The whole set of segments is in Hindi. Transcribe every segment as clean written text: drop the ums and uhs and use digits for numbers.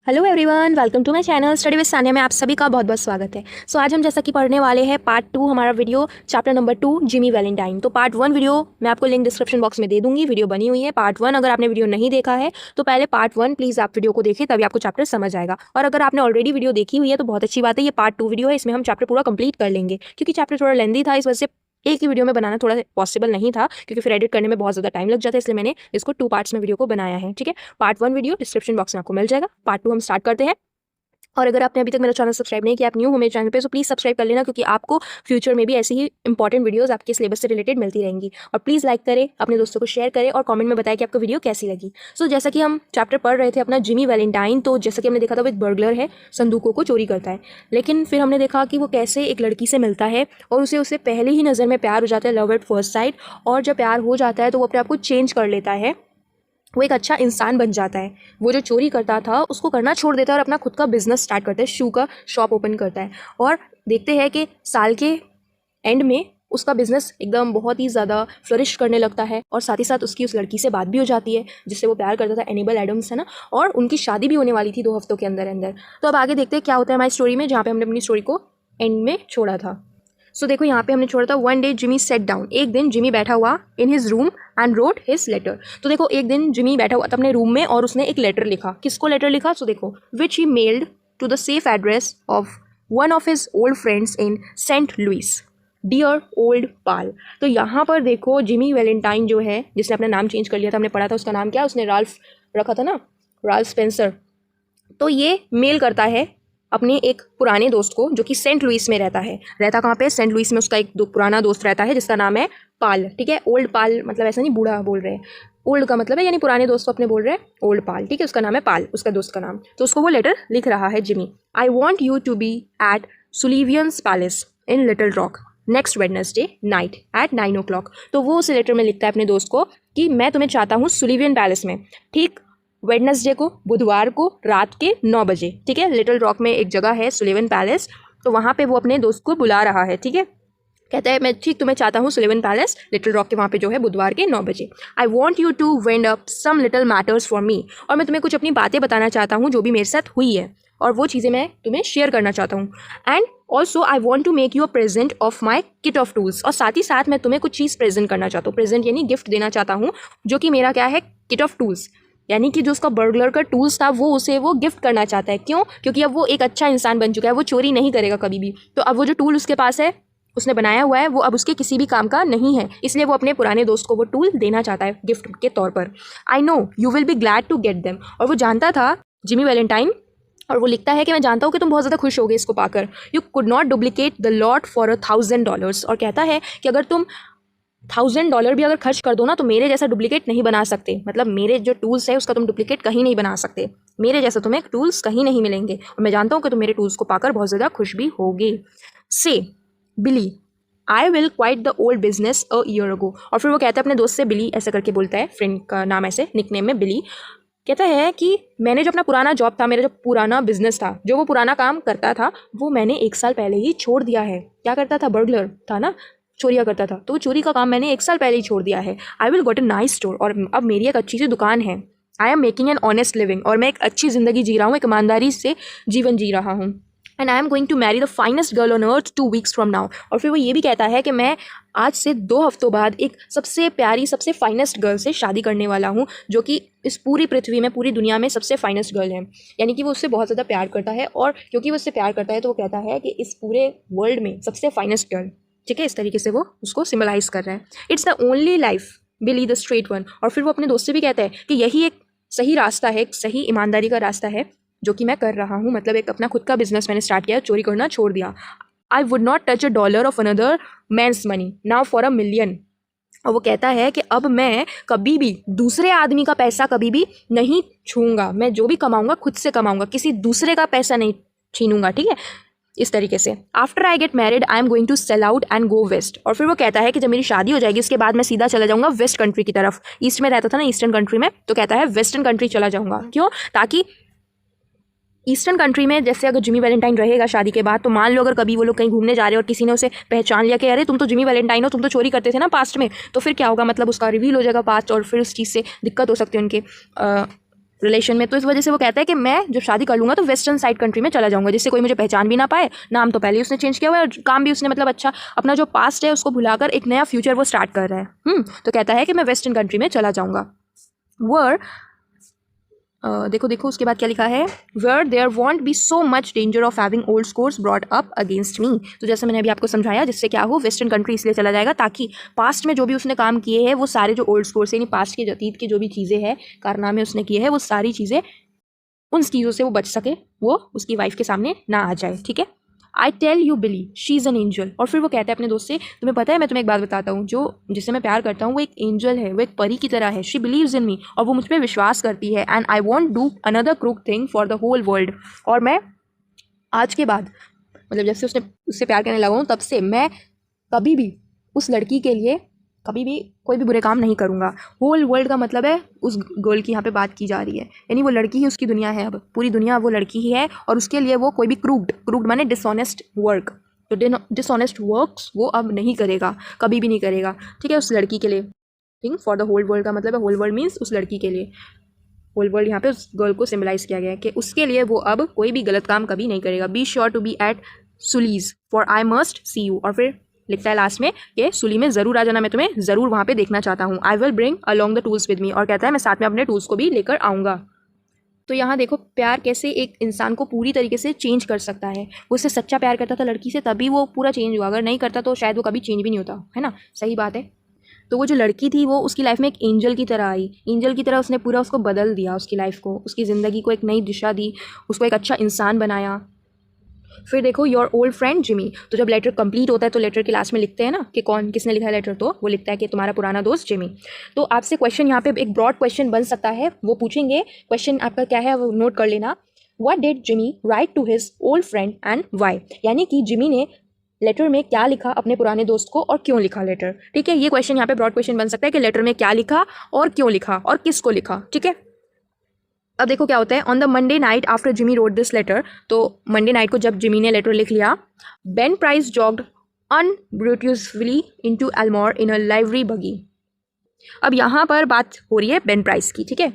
Hello everyone, welcome to my channel study with Sania में आप सभी का बहुत बहुत स्वागत है। सो आज हम जैसा कि पढ़ने वाले हैं पार्ट 2 हमारा video chapter number 2 Jimmy Valentine. तो पार्ट 1 वीडियो मैं आपको लिंक डिस्क्रिप्शन बॉक्स में दे दूंगी, वीडियो बनी हुई है। पार्ट 1 अगर आपने वीडियो नहीं देखा है तो पहले पार्ट 1 प्लीज़ आप वीडियो को देखिए, तभी आपको चैप्टर समझ आएगा। और अगर आपने ऑलरेडी वीडियो देखी हुई है तो बहुत अच्छी बात है, ये पार्ट 2 वीडियो है, इसमें हम चैप्टर पूरा कंप्लीट कर लेंगे। क्योंकि चैप्टर थोड़ा लेंदी था, इस वजह से एक ही वीडियो में बनाना थोड़ा पॉसिबल नहीं था, क्योंकि फिर एडिट करने में बहुत ज़्यादा टाइम लग जाता है, इसलिए मैंने इसको 2 पार्ट्स में वीडियो को बनाया है। ठीक है, पार्ट 1 वीडियो डिस्क्रिप्शन बॉक्स में आपको मिल जाएगा। पार्ट 2 हम स्टार्ट करते हैं। और अगर आपने अभी तक मेरा चैनल सब्सक्राइब नहीं किया, आप न्यू हो मेरे चैनल पे, तो प्लीज़ सब्सक्राइब कर लेना, क्योंकि आपको फ्यूचर में भी ऐसी ही इंपॉर्टेंट वीडियोस आपके सिलेबस से रिलेटेड मिलती रहेंगी। और प्लीज़ लाइक करें, अपने दोस्तों को शेयर करें और कमेंट में बताएं कि आपको वीडियो कैसी लगी। सो जैसा कि हम चैप्टर पढ़ रहे थे अपना जिमी वैलेंटाइन, तो जैसा कि हमने देखा था वो एक बर्गलर है, संदूकों को चोरी करता है। लेकिन फिर हमने देखा कि वो कैसे एक लड़की से मिलता है और उससे पहले ही नज़र में प्यार हो जाता है, लव एट फर्स्ट साइट। और जब प्यार हो जाता है तो वो अपने आप को चेंज कर लेता है, वो एक अच्छा इंसान बन जाता है। वो जो चोरी करता था उसको करना छोड़ देता है और अपना खुद का बिजनेस स्टार्ट करता है, शू का शॉप ओपन करता है। और देखते हैं कि साल के एंड में उसका बिजनेस एकदम बहुत ही ज़्यादा फ्लरिश करने लगता है। और साथ ही साथ उसकी उस लड़की से बात भी हो जाती है जिससे वो प्यार करता था, एनिबल एडम्स है ना, और उनकी शादी भी होने वाली थी 2 हफ्तों के अंदर अंदर। तो अब आगे देखते हैं क्या होता है हमारी स्टोरी में, जहाँ पे हमने अपनी स्टोरी को एंड में छोड़ा था। सो देखो यहाँ पे हमने छोड़ा था, one day Jimmy sat down, एक दिन जिमी बैठा हुआ in his room and wrote his letter. तो देखो एक दिन जिमी बैठा हुआ था अपने रूम में और उसने एक लेटर लिखा। किसको लेटर लिखा? सो देखो, which he mailed to the safe address of one of his old friends in Saint Louis, dear old pal. तो यहाँ पर देखो जिमी वैलेंटाइन जो है, जिसने अपना नाम चेंज कर लिया था, हमने पढ़ा था उसका नाम क्या, उसने राल्फ रखा था ना, राल्फ स्पेंसर। तो ये मेल करता है अपने एक पुराने दोस्त को जो कि सेंट लुइस में रहता है। रहता कहाँ पे? सेंट लुइस में उसका एक पुराना दोस्त रहता है जिसका नाम है पाल। ठीक है, ओल्ड पाल मतलब ऐसा नहीं बूढ़ा बोल रहे हैं, ओल्ड का मतलब है यानी पुराने दोस्त को अपने बोल रहे हैं ओल्ड पाल। ठीक है, उसका नाम है पाल, उसका दोस्त का नाम। तो उसको वो लेटर लिख रहा है Jimmy, I want you to be at Sullivan's palace in Little Rock next Wednesday night at 9 o'clock। तो वो उस लेटर में लिखता है अपने दोस्त को कि मैं तुम्हें चाहता हूँ सुलिवियन पैलेस में, ठीक वेडनेसडे को, बुधवार को रात के 9 बजे। ठीक है, लिटिल रॉक में एक जगह है सुलिवन पैलेस, तो वहाँ पे वो अपने दोस्त को बुला रहा है। ठीक है, कहता है मैं ठीक तुम्हें चाहता हूँ सुलिवन पैलेस लिटिल रॉक के वहाँ पे जो है बुधवार के 9 बजे। I want you to wind up some little matters for me, और मैं तुम्हें कुछ अपनी बातें बताना चाहता हूँ जो भी मेरे साथ हुई है, और वो चीज़ें मैं तुम्हें शेयर करना चाहता हूँ। And also I want to make you a present of my kit of tools, और साथ ही साथ मैं तुम्हें कुछ चीज़ प्रेजेंट करना चाहता हूँ। प्रेजेंट यानी गिफ्ट देना चाहता हूँ, जो कि मेरा क्या है, किट ऑफ टूल्स, यानी कि जो उसका बर्गलर का टूल्स था वो उसे वो गिफ्ट करना चाहता है। क्यों? क्योंकि अब वो एक अच्छा इंसान बन चुका है, वो चोरी नहीं करेगा कभी भी। तो अब वो जो टूल उसके पास है, उसने बनाया हुआ है, वो अब उसके किसी भी काम का नहीं है, इसलिए वो अपने पुराने दोस्त को वो टूल देना चाहता है गिफ्ट के तौर पर। I know you will be glad to get them, और वो जानता था जिमी वैलेंटाइन, और वो लिखता है कि मैं जानता हूँ कि तुम बहुत ज़्यादा खुश होगे इसको पाकर। You could not duplicate the lot for $1,000, और कहता है कि अगर तुम $1,000 भी अगर खर्च कर दो ना तो मेरे जैसा डुप्लीकेट नहीं बना सकते। मतलब मेरे जो टूल्स है उसका तुम डुप्लीकेट कहीं नहीं बना सकते, मेरे जैसा तुम्हें टूल्स कहीं नहीं मिलेंगे, और मैं जानता हूँ कि तुम मेरे टूल्स को पाकर बहुत ज़्यादा खुश भी होगे। Say Billy I will quit the old business a year ago, और फिर वो कहता है अपने दोस्त से, बिली ऐसा करके बोलता है, फ्रेंड का नाम ऐसे निकनेम में बिली, कहता है कि मैंने जो अपना पुराना जॉब था, मेरा जो पुराना बिजनेस था, जो वो पुराना काम करता था, वो मैंने 1 साल पहले ही छोड़ दिया है। क्या करता था? बर्गलर था ना, चोरिया करता था, तो चोरी का काम मैंने 1 साल पहले ही छोड़ दिया है। I will got a nice store, और अब मेरी एक अच्छी सी दुकान है। I am making an honest living, और मैं एक अच्छी ज़िंदगी जी रहा हूँ, एक ईमानदारी से जीवन जी रहा हूँ। And I am going to marry the finest girl on earth 2 weeks from now, और फिर वो ये भी कहता है कि मैं आज से 2 हफ्तों बाद एक सबसे प्यारी, सबसे फाइनेस्ट गर्ल से शादी करने वाला हूँ, जो कि इस पूरी पृथ्वी में, पूरी दुनिया में सबसे फाइनेस्ट गर्ल है। यानी कि वो उससे बहुत ज़्यादा प्यार करता है, और क्योंकि वो उससे प्यार करता है तो वो कहता है कि इस पूरे वर्ल्ड में सबसे फाइनेस्ट गर्ल। ठीक है, इस तरीके से वो उसको सिम्बलाइज कर रहा है। It's the only life Billy the straight one, और फिर वो अपने दोस्त से भी कहता है कि यही एक सही रास्ता है, एक सही ईमानदारी का रास्ता है जो कि मैं कर रहा हूँ। मतलब एक अपना खुद का बिजनेस मैंने स्टार्ट किया, चोरी करना छोड़ दिया। I would not touch $1 of another man's money now for $1 million, और वो कहता है कि अब मैं कभी भी दूसरे आदमी का पैसा कभी भी नहीं छूऊंगा, मैं जो भी कमाऊंगा खुद से कमाऊंगा, किसी दूसरे का पैसा नहीं छीनूंगा। ठीक है, इस तरीके से। After I get married I am going to sell out and go west, और फिर वो कहता है कि जब मेरी शादी हो जाएगी उसके बाद मैं सीधा चला जाऊंगा वेस्ट कंट्री की तरफ। ईस्ट में रहता था ना, ईस्टर्न कंट्री में, तो कहता है वेस्टर्न कंट्री चला जाऊंगा। क्यों? ताकि ईस्टर्न कंट्री में जैसे अगर जिमी वैलेंटाइन रहेगा शादी के बाद, तो मान लो अगर कभी वो लोग कहीं घूमने जा रहे हैं और किसी ने उसे पहचान लिया कि अरे तुम तो जिमी वैलेंटाइन हो, तुम तो चोरी करते थे ना पास्ट में, तो फिर क्या होगा? मतलब उसका रिवील हो जाएगा पास्ट, और फिर उस चीज़ से दिक्कत हो सकती है उनके रिलेशन में। तो इस वजह से वो कहता है कि मैं जब शादी कर लूँगा तो वेस्टर्न साइड कंट्री में चला जाऊँगा, जिससे कोई मुझे पहचान भी ना पाए। नाम तो पहले ही उसने चेंज किया हुआ है और काम भी उसने मतलब अच्छा अपना जो पास्ट है उसको भुलाकर एक नया फ्यूचर वो स्टार्ट कर रहा है। तो कहता है कि मैं वेस्टर्न कंट्री में चला जाऊँगा। वर देखो देखो उसके बाद क्या लिखा है, where there won't be so much danger of having old scores brought up against me. तो जैसे मैंने अभी आपको समझाया, जिससे क्या हो, वेस्टर्न कंट्री इसलिए चला जाएगा ताकि पास्ट में जो भी उसने काम किए हैं वो सारे जो ओल्ड स्कोर्स यानी पास्ट के अतीत की जो भी चीज़ें हैं, कारनामे उसने किए हैं, वो सारी चीज़ें उन चीज़ों से वो बच सके, वो उसकी वाइफ के सामने ना आ जाए। ठीक है, I tell you Billy she is an angel. और फिर वो कहता है अपने दोस्त से, तुम्हें पता है मैं तुम्हें एक बात बताता हूँ, जो जिससे मैं प्यार करता हूँ वो एक एंजल है, वो एक परी की तरह है। शी बिलीव्स इन मी, और वो मुझ पर विश्वास करती है। And I won't do another crook thing for the whole world. और मैं आज के बाद मतलब जब से उससे प्यार करने लगा हूँ तब से मैं कभी भी उस लड़की के लिए कभी भी कोई भी बुरे काम नहीं करूँगा। होल वर्ल्ड का मतलब है उस गर्ल की यहाँ पे बात की जा रही है, यानी वो लड़की ही उसकी दुनिया है। अब पूरी दुनिया वो लड़की ही है, और उसके लिए वो कोई भी क्रूड माने डिसऑनेस्ट वर्क, तो डिसऑनेस्ट वर्क्स वो अब नहीं करेगा, कभी भी नहीं करेगा। ठीक है, उस लड़की के लिए। Think for the whole world का मतलब है होल वर्ल्ड मीन्स उस लड़की के लिए। होल वर्ल्ड यहाँ पे उस गर्ल को सिम्बलाइज किया गया है कि उसके लिए वो अब कोई भी गलत काम कभी नहीं करेगा। Be sure to be at Sully's for I must see you. और फिर लिखता है लास्ट में कि सुली में ज़रूर आ जाना, मैं तुम्हें ज़रूर वहाँ पे देखना चाहता हूँ। I will bring along the tools with me. और कहता है मैं साथ में अपने टूल्स को भी लेकर आऊँगा। तो यहाँ देखो प्यार कैसे एक इंसान को पूरी तरीके से चेंज कर सकता है। वो उससे सच्चा प्यार करता था लड़की से, तभी वो पूरा चेंज हुआ। अगर नहीं करता तो शायद वो कभी चेंज भी नहीं होता, है ना। सही बात है। तो वो जो लड़की थी वो उसकी लाइफ में एक एंजल की तरह आई, एंजल की तरह उसने पूरा उसको बदल दिया, उसकी लाइफ को, उसकी ज़िंदगी को एक नई दिशा दी, उसको एक अच्छा इंसान बनाया। फिर देखो योर ओल्ड फ्रेंड जिमी। तो जब लेटर कंप्लीट होता है तो लेटर के लास्ट में लिखते हैं ना कि कौन किसने लिखा है लेटर, तो वो लिखता है कि तुम्हारा पुराना दोस्त जिमी। तो आपसे क्वेश्चन यहाँ पे एक ब्रॉड क्वेश्चन बन सकता है, वो पूछेंगे। क्वेश्चन आपका क्या है वो नोट कर लेना। What did Jimmy write to his old friend and why, यानी कि जिमी ने लेटर में क्या लिखा अपने पुराने दोस्त को और क्यों लिखा लेटर। ठीक है, ये क्वेश्चन यहाँ पे ब्रॉड क्वेश्चन बन सकता है कि लेटर में क्या लिखा और क्यों लिखा और किसको लिखा। ठीक है, अब देखो क्या होता है। On the Monday night after Jimmy wrote this letter, तो मंडे नाइट को जब जिमी ने लेटर लिख लिया, Ben Price jogged unbeautifully into Elmore in a livery buggy. अब यहाँ पर बात हो रही है बेन प्राइस की। ठीक है,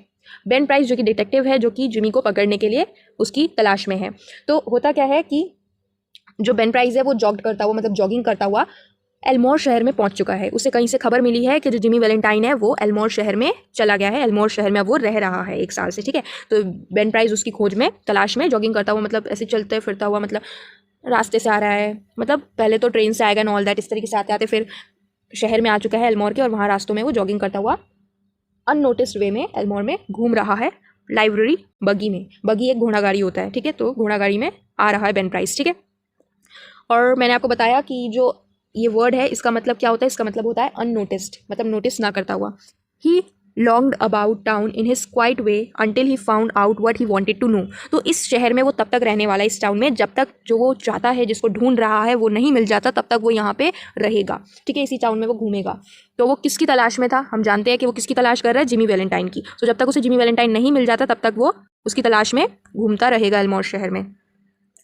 बेन प्राइस जो कि डिटेक्टिव है, जो कि जिमी को पकड़ने के लिए उसकी तलाश में है। तो होता क्या है कि जो बेन प्राइस है वो जॉग करता हुआ मतलब जॉगिंग करता हुआ एल्मोर शहर में पहुंच चुका है। उसे कहीं से खबर मिली है कि जो जिमी वैलेंटाइन है वो एल्मोर शहर में चला गया है, एल्मोर शहर में अब वो रह रहा है 1 साल से। ठीक है, तो बेन प्राइस उसकी खोज में तलाश में जॉगिंग करता हुआ मतलब ऐसे चलते फिरता हुआ मतलब रास्ते से आ रहा है, मतलब पहले तो ट्रेन से आएगा एंड ऑल दैट, इस तरीके से आते आते फिर शहर में आ चुका है एल्मोर के, और वहाँ रास्तों में वो जॉगिंग करता हुआ अननोटिस्ड वे में एल्मोर में घूम रहा है लाइब्रेरी बगी में। बगी एक घोड़ा गाड़ी होता है। ठीक है, तो घोड़ा गाड़ी में आ रहा है बेन प्राइस। ठीक है, और मैंने आपको बताया कि जो ये वर्ड है इसका मतलब क्या होता है, इसका मतलब होता है अननोटिस्ड, मतलब नोटिस ना करता हुआ। He lounged about town in his quiet way until he found out what he wanted to know. तो इस शहर में वो तब तक रहने वाला है, इस टाउन में, जब तक जो वो चाहता है, जिसको ढूंढ रहा है, वो नहीं मिल जाता, तब तक वो यहाँ पे रहेगा। ठीक है, इसी टाउन में वो घूमेगा। तो वो किसकी तलाश में था, हम जानते हैं कि वो किसकी तलाश कर रहा है, जिमी वैलेंटाइन की। तो जब तक उसे जिमी वैलेंटाइन नहीं मिल जाता तब तक वो उसकी तलाश में घूमता रहेगा एल्मोर शहर में।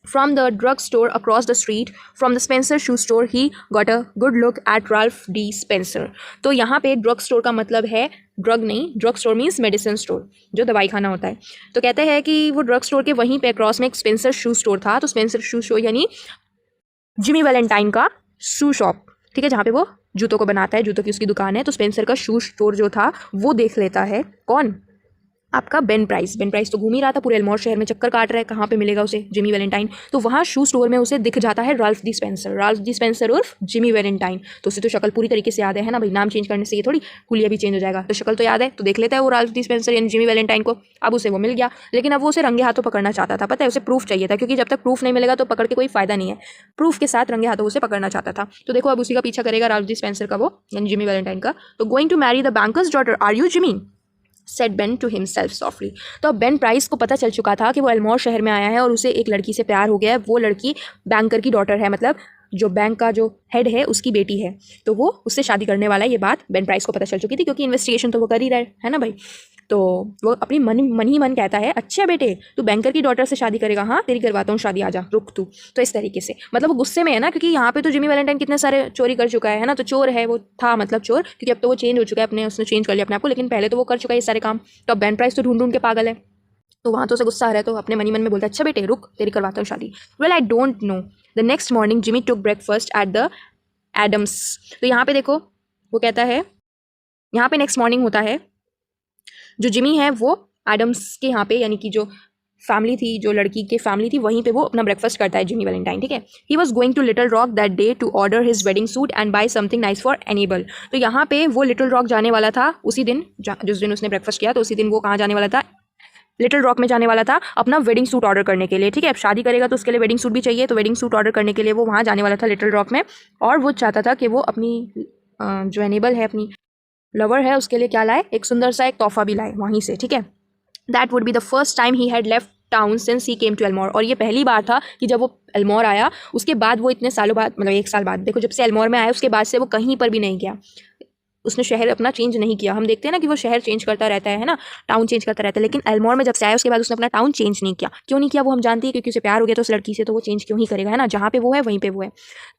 From the drugstore across the street, from the Spencer shoe store, he got a good look at Ralph D. Spencer. तो यहाँ पे ड्रग स्टोर का मतलब है ड्रग नहीं, drug store means medicine store, जो दवाई खाना होता है। तो कहते हैं कि वो ड्रग स्टोर के वहीं पे क्रॉस में एक स्पेंसर शू स्टोर था। तो स्पेंसर शू स्टोर यानी जिमी वैलेंटाइन का शू शॉप। ठीक है, जहाँ पे वो जूतों को बनाता है, जूतों की उसकी दुकान है। तो स्पेंसर का शू स्टोर जो था वो देख लेता है कौन, आपका बेन प्राइस। बेन प्राइस तो घूम ही रहा था पूरे एल्मोर शहर में, चक्कर काट रहा है कहाँ पे मिलेगा उसे जिमी वैलेंटाइन। तो वहाँ शू स्टोर में उसे दिख जाता है राल्फ दी स्पेंसर, राल्फ दी स्पेंसर उर्फ जिमी वैलेंटाइन। तो उसे तो शक्ल पूरी तरीके से याद है ना भाई, नाम चेंज करने से ये थोड़ी हुलिया भी चेंज हो जाएगा। तो शक्ल तो याद है, तो देख लेता है वो राल्फ दी स्पेंसर यानी जिमी वैलेंटाइन को। अब उसे वो मिल गया, लेकिन अब वो उसे रंगे हाथों पकड़ना चाहता था। पता है, उसे प्रूफ चाहिए था, क्योंकि जब तक प्रूफ नहीं मिलेगा तो पकड़ के कोई फायदा नहीं है। प्रूफ के साथ रंगे हाथों उसे पकड़ना चाहता था। तो देखो अब उसी का पीछा करेगा राल्फ दी स्पेंसर का वो यानी जिमी वैलेंटाइन का। तो going to marry the banker's daughter are you Jimmy, said Ben to himself softly. तो अब बेन प्राइस को पता चल चुका था कि वो एल्मोर शहर में आया है और उसे एक लड़की से प्यार हो गया है। वो लड़की बैंकर की डॉटर है, मतलब जो बैंक का जो हेड है उसकी बेटी है। तो वो उससे शादी करने वाला है, ये बात बेन प्राइस को पता चल चुकी थी, क्योंकि इन्वेस्टिगेशन तो वो कर ही रहा है ना भाई। तो वो अपनी मन ही मन कहता है, अच्छा बेटे तू बैंकर की डॉटर से शादी करेगा, हाँ तेरी करवाता हूँ शादी, आजा रुक तू। तो इस तरीके से मतलब वो गुस्से में है ना, क्योंकि यहाँ पे तो जिमी वैलेंटाइन कितने सारे चोरी कर चुका है ना। तो चोर है वो, था मतलब चोर, क्योंकि अब तो वो चेंज हो चुका है, उसने चेंज कर लिया अपने आप को, लेकिन पहले तो वो कर चुका है ये सारे काम। तो अब बेन प्राइस तो ढूंढ के पागल है। तो वहाँ तो उसे गुस्सा आ रहा है, तो अपने मनी मन में बोलता है अच्छा बेटे रुक, तेरी करवाता हूँ शादी। Well I don't know. The next morning Jimmy took breakfast at the Adams. तो यहाँ पे देखो वो कहता है, यहाँ पे नेक्स्ट मॉर्निंग होता है, जो जिमी है वो एडम्स के यहाँ पे, यानी कि जो फैमिली थी, जो लड़की के फैमिली थी, वहीं पे वो अपना ब्रेकफास्ट करता है जिमी वैलेंटाइन, ठीक है। He was going to Little Rock that day to order his wedding suit and buy something nice for Annabel. तो यहाँ पे वो लिटिल रॉक जाने वाला था उसी दिन, जिस दिन उसने ब्रेकफास्ट किया, तो उसी दिन वो कहाँ जाने वाला था, लिटिल रॉक में जाने वाला था अपना वेडिंग सूट ऑर्डर करने के लिए, ठीक है। अब शादी करेगा तो उसके लिए वेडिंग सूट भी चाहिए, तो वेडिंग सूट ऑर्डर करने के लिए वो वहाँ जाने वाला था लिटिल रॉक में। और वो चाहता था कि वो अपनी जो एनेबल है, अपनी लवर है, उसके लिए क्या लाए, एक सुंदर सा एक तोहफा भी लाए वहीं से, ठीक है। That would be the first time he had left town since he came to Elmore. और ये पहली बार था कि जब वो एल्मोर आया, उसके बाद वो इतने सालों बाद, मतलब 1 साल बाद, देखो जब से एल्मोर में आया उसके बाद से वो कहीं पर भी नहीं गया, उसने शहर अपना चेंज नहीं किया। हम देखते हैं ना कि वो शहर चेंज करता रहता है ना, टाउन चेंज करता रहता है, लेकिन एल्मोर में जब से आया उसके बाद उसने अपना टाउन चेंज नहीं किया। क्यों नहीं किया वो हम जानते हैं, क्योंकि उसे प्यार हो गया तो उस लड़की से, तो वो चेंज क्यों ही करेगा, है ना। जहाँ पे वो है वहीं पे वो है।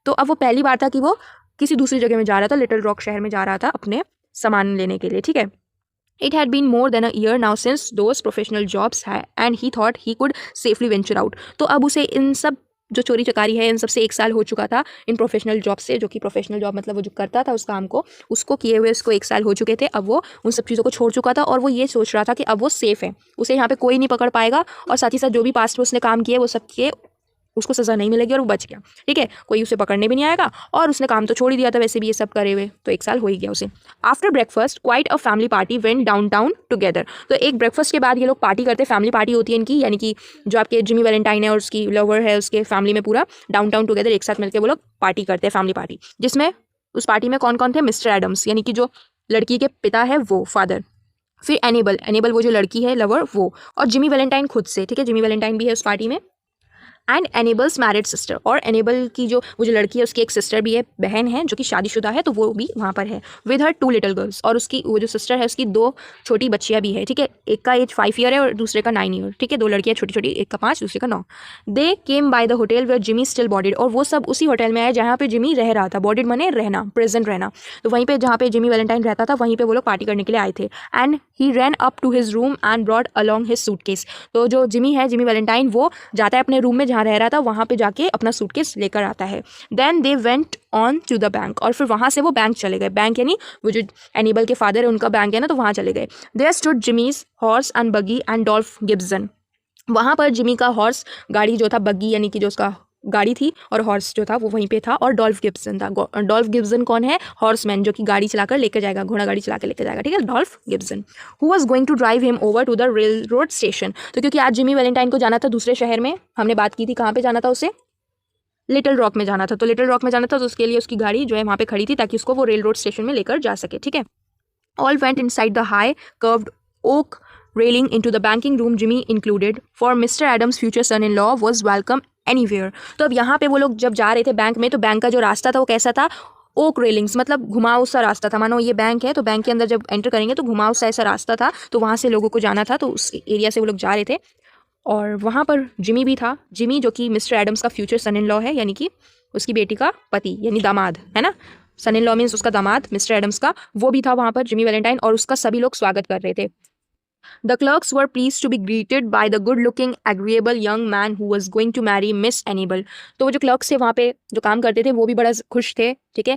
तो अब वो पहली बार था कि वो किसी दूसरी जगह में जा रहा था, लिटिल रॉक शहर में जा रहा था अपने सामान लेने के लिए, ठीक है। It had been more than a year now since those professional jobs and he thought he could safely venture out. तो अब उसे इन सब जो चोरी चकारी है इन सब से 1 साल हो चुका था, इन प्रोफेशनल जॉब से, जो कि प्रोफेशनल जॉब मतलब वो जो करता था उस काम को, उसको किए हुए उसको 1 साल हो चुके थे। अब वो उन सब चीज़ों को छोड़ चुका था और वो ये सोच रहा था कि अब वो सेफ़ है, उसे यहाँ पे कोई नहीं पकड़ पाएगा, और साथ ही साथ जो भी पास्ट में उसने काम किए वो सब के उसको सज़ा नहीं मिलेगी और वो बच गया, ठीक है। कोई उसे पकड़ने भी नहीं आएगा, और उसने काम तो छोड़ ही दिया था वैसे भी ये सब करे हुए, तो 1 साल हो ही गया उसे। After breakfast quite a family party went down town together. तो एक ब्रेकफास्ट के बाद ये लोग पार्टी करते हैं, फैमिली पार्टी होती है इनकी, यानी कि जो आपके जिमी वैलेंटाइन है और उसकी लवर है, उसके फैमिली में पूरा डाउन टाउन टुगेदर एक साथ मिलकर वो लोग पार्टी करते हैं, फैमिली पार्टी। जिसमें उस पार्टी में कौन कौन थे, मिस्टर एडम्स यानी कि जो लड़की के पिता है वो, फादर, फिर एनेबल, एनेबल वो जो लड़की है लवर वो, और जिमी वैलेंटाइन खुद से, ठीक है। जिमी वैलेंटाइन भी है उस पार्टी में, एंड एनेबल्स मैरिड सिस्टर, और एनेबल की जो वो जो लड़की है उसकी एक सिस्टर भी है, बहन है जो कि शादीशुदा है, तो वो भी वहाँ पर है, विद हर 2 लिटिल गर्ल्स, और उसकी वो जो सिस्टर है उसकी 2 छोटी बच्चियाँ भी है, ठीक है। एक का एज 5 ईयर है और दूसरे का 9 ईयर, ठीक है। 2 लड़कियाँ छोटी छोटी, एक का 5 दूसरे का 9। They came by the hotel where Jimmy still boarded, और वो सब उसी होटल में आए जहाँ पे जिमी रह रहा था, बॉडीड मने रहना, प्रेजेंट रहना, तो वहीं पे जहाँ पे जिमी वैलेंटाइन रहता था वहीं पे वो लोग पार्टी करने के लिए आए थे। And he ran up to his room and brought along his suitcase. तो जो जिमी है, जिमी वैलेंटाइन, वो जाता है अपने रूम में जहाँ रह रहा था, वहाँ पे जाके अपना सूटकेस लेकर आता है। Then they went on to the bank, और फिर वहाँ से वो बैंक चले गए, बैंक यानी वो जो एनिबल के फादर है उनका बैंक है ना, तो वहाँ चले गए। There stood Jimmy's horse and buggy and Dolph Gibson. वहाँ पर जिमी का हॉर्स गाड़ी जो था, बग्गी यानी कि जो उसका गाड़ी थी, और हॉर्स जो था वो वहीं पे था, और डॉल्फ गिब्सन था। डॉल्फ गिब्सन कौन है, हॉर्समैन, जो कि गाड़ी चलाकर लेकर जाएगा, घोड़ा गाड़ी चला कर लेकर जाएगा, ठीक है, Dolph Gibson. Who was going to drive him over to the railroad station. तो क्योंकि आज जिमी वैलेंटाइन को जाना था दूसरे शहर में, हमने बात की थी कहाँ पे जाना था उसे, लिटिल रॉक में जाना था, तो लिटिल रॉक में जाना था, तो उसके लिए उसकी गाड़ी जो है वहाँ पे खड़ी थी ताकि उसको वो रेल रोड स्टेशन में लेकर जा सके, ठीक है। All went inside the high curved oak railing into the banking room, Jimmy included, for Mr. Adams' future son-in-law was welcome anywhere. तो अब यहाँ पे वो लोग जब जा रहे थे बैंक में, तो बैंक का जो रास्ता था वो कैसा था, ओक रेलिंग्स, मतलब घुमाव सा रास्ता था। मानो ये बैंक है तो बैंक के अंदर जब एंटर करेंगे तो घुमाव सा ऐसा रास्ता था, तो वहाँ से लोगों को जाना था, तो उस एरिया से वो लोग जा रहे थे। और वहाँ पर जिमी भी था, जिमी जो कि मिस्टर एडम्स का फ्यूचर सन इन लॉ है, यानी कि उसकी बेटी का पति, यानी दामाद है ना, सन इन लॉ मीन्स उसका दामाद मिस्टर एडम्स का, वो भी था वहाँ पर, जिमी वैलेंटाइन, और उसका सभी लोग स्वागत कर रहे थे। The clerks were pleased to be greeted by the good-looking, agreeable young man who was going to marry Miss Annabel. तो वो जो क्लर्क्स थे वहाँ पे जो काम करते थे वो भी बड़ा खुश थे, ठीक है,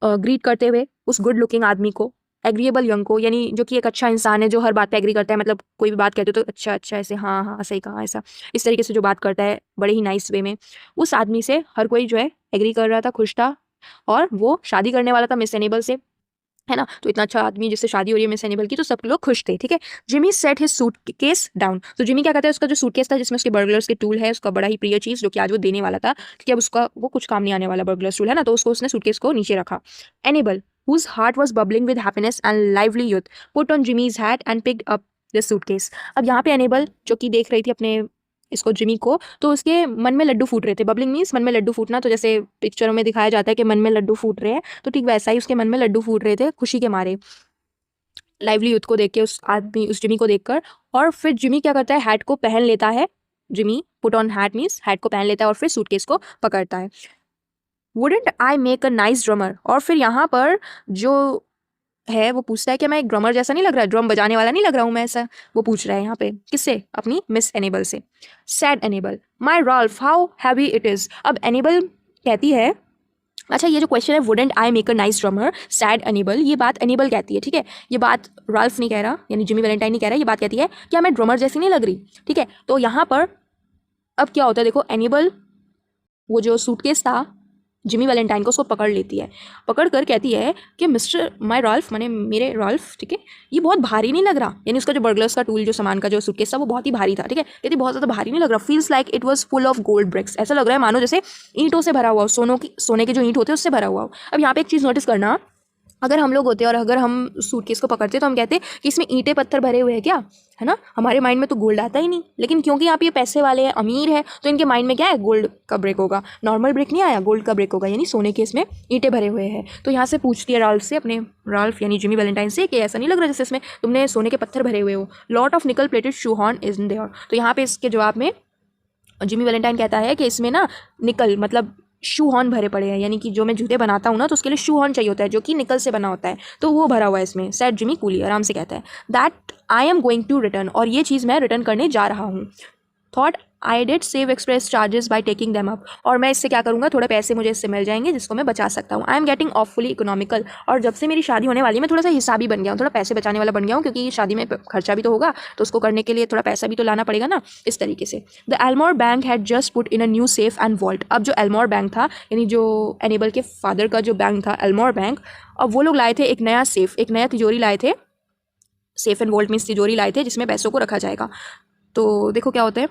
ग्रीट करते हुए उस गुड लुकिंग आदमी को, एग्रीएबल यंग को, यानी जो कि एक अच्छा इंसान है जो हर बात पे एग्री करता है, मतलब कोई भी बात कहते हो तो अच्छा अच्छा ऐसे हाँ हाँ सही कहा, ऐसा इस तरीके से जो बात करता है बड़े ही नाइस वे में, उस आदमी से हर कोई जो है एग्री कर रहा था, खुश था, और वो शादी करने वाला था मिस एनेबल से, है ना। तो इतना अच्छा आदमी जिससे शादी हो रही है मिस एनेबल की, तो सब लोग खुश थे, ठीक है। Jimmy set his suitcase down. तो जिमी क्या कहता है, उसका जो सूटकेस था जिसमें उसके बर्गलर्स के टूल है, उसका बड़ा ही प्रिय चीज़ जो कि आज वो देने वाला था, क्योंकि अब उसका वो कुछ काम नहीं आने वाला बर्गलर्स टूल, है ना, तो उसको उसने सूटकेस को नीचे रखा। Enable whose heart was bubbling with happiness and lively youth put on Jimmy's hat and picked up the suitcase. अब यहाँ पे एनेबल जो कि देख रही थी अपने इसको जिमी को, तो उसके मन में लड्डू फूट रहे थे। बबलिंग मीन्स मन में लड्डू फूटना, तो जैसे पिक्चरों में दिखाया जाता है कि मन में लड्डू फूट रहे हैं, तो ठीक वैसा ही उसके मन में लड्डू फूट रहे थे खुशी के मारे, लाइवली यूथ को देख के, उस आदमी उस जिमी को देखकर। और फिर जिमी क्या करता है, हैट को पहन लेता है, Jimmy put on hat means hat को पहन लेता है और फिर सूटकेस को पकड़ता है। Wouldn't I make a nice drummer. और फिर यहाँ पर जो है वो पूछता है कि मैं एक ड्रमर जैसा नहीं लग रहा, ड्रम बजाने वाला नहीं लग रहा हूँ मैं ऐसा, वो पूछ रहा है यहाँ पे किससे, अपनी मिस एनेबल से। Said Annabel, my Ralph how heavy it is. अब एनेबल कहती है, अच्छा ये जो क्वेश्चन है wouldn't I make a nice drummer, said Annabel, ये बात एनेबल कहती है, ठीक है, ये बात राल्फ नहीं कह रहा, यानी जिमी वैलेंटाइन नहीं कह रहा, ये बात कहती है क्या मैं ड्रमर जैसी नहीं लग रही, ठीक है। तो यहाँ पर अब क्या होता है देखो, एनेबल वो जो सूटकेस था जिमी वैलेंटाइन को उसको पकड़ लेती है, पकड़ कर कहती है कि मिस्टर माई राल्फ, माने मेरे राल्फ, ठीक है, ये बहुत भारी नहीं लग रहा, यानी उसका जो बर्गलर्स का टूल जो सामान का जो सूटकेस था वो बहुत ही भारी था, ठीक है, कहती बहुत ज़्यादा भारी नहीं लग रहा, feels like it was full of gold bricks, ऐसा लग रहा है मानो जैसे ईंटों से भरा हुआ हो, सोने के जो ईंट होते हैं उससे भरा हुआ हो। अब यहाँ पे एक चीज़ नोटिस करना, अगर हम लोग होते और अगर हम सूटकेस को पकड़ते तो हम कहते कि इसमें ईंटें पत्थर भरे हुए हैं क्या, है ना, हमारे माइंड में तो गोल्ड आता ही नहीं, लेकिन क्योंकि यहाँ पे ये पैसे वाले हैं, अमीर है, तो इनके माइंड में क्या है, गोल्ड का ब्रेक होगा, नॉर्मल ब्रेक नहीं आया, गोल्ड का ब्रेक होगा, यानी सोने के इसमें ईंटें भरे हुए हैं। तो यहाँ से पूछती है राल्फ से, अपने राल्फ यानी जिमी वैलेंटाइन से, कि ऐसा नहीं लग रहा जैसे इसमें तुमने सोने के पत्थर भरे हुए हो, लॉट ऑफ निकल plated shoe horn is in their. तो यहाँ पे इसके जवाब में जिमी वैलेंटाइन कहता है कि इसमें ना निकल मतलब शू हॉर्न भरे पड़े हैं, यानी कि जो मैं जूते बनाता हूँ ना तो उसके लिए शू हॉर्न चाहिए होता है जो कि निकल से बना होता है, तो वो भरा हुआ है इसमें। सैड जिमी कूली आराम से कहता है that I am going to return, और ये चीज़ मैं रिटर्न करने जा रहा हूँ। Thought I did save express charges by taking them up, और मैं इससे क्या करूँगा, थोड़े पैसे मुझे इससे मिल जाएंगे जिसको मैं बचा सकता हूँ। I am getting awfully economical, और जब से मेरी शादी होने वाली है मैं थोड़ा सा हिसाबी बन गया हूँ, थोड़ा पैसे बचाने वाला बन गया हूँ, क्योंकि शादी में खर्चा भी तो होगा, तो उसको करने के लिए थोड़ा पैसा भी तो लाना पड़ेगा ना, इस तरीके से। The Elmore bank had just put in a new safe and vault. अब जो एल्मोर बैंक था, यानी जो एनेबल के फादर का जो बैंक था एल्मोर बैंक, अब वो लोग लाए थे एक नया सेफ, एक नया तिजोरी लाए थे, सेफ एंड वॉल्ट मीन्स तिजोरी लाए थे जिसमें पैसों को रखा जाएगा। तो देखो क्या होता है,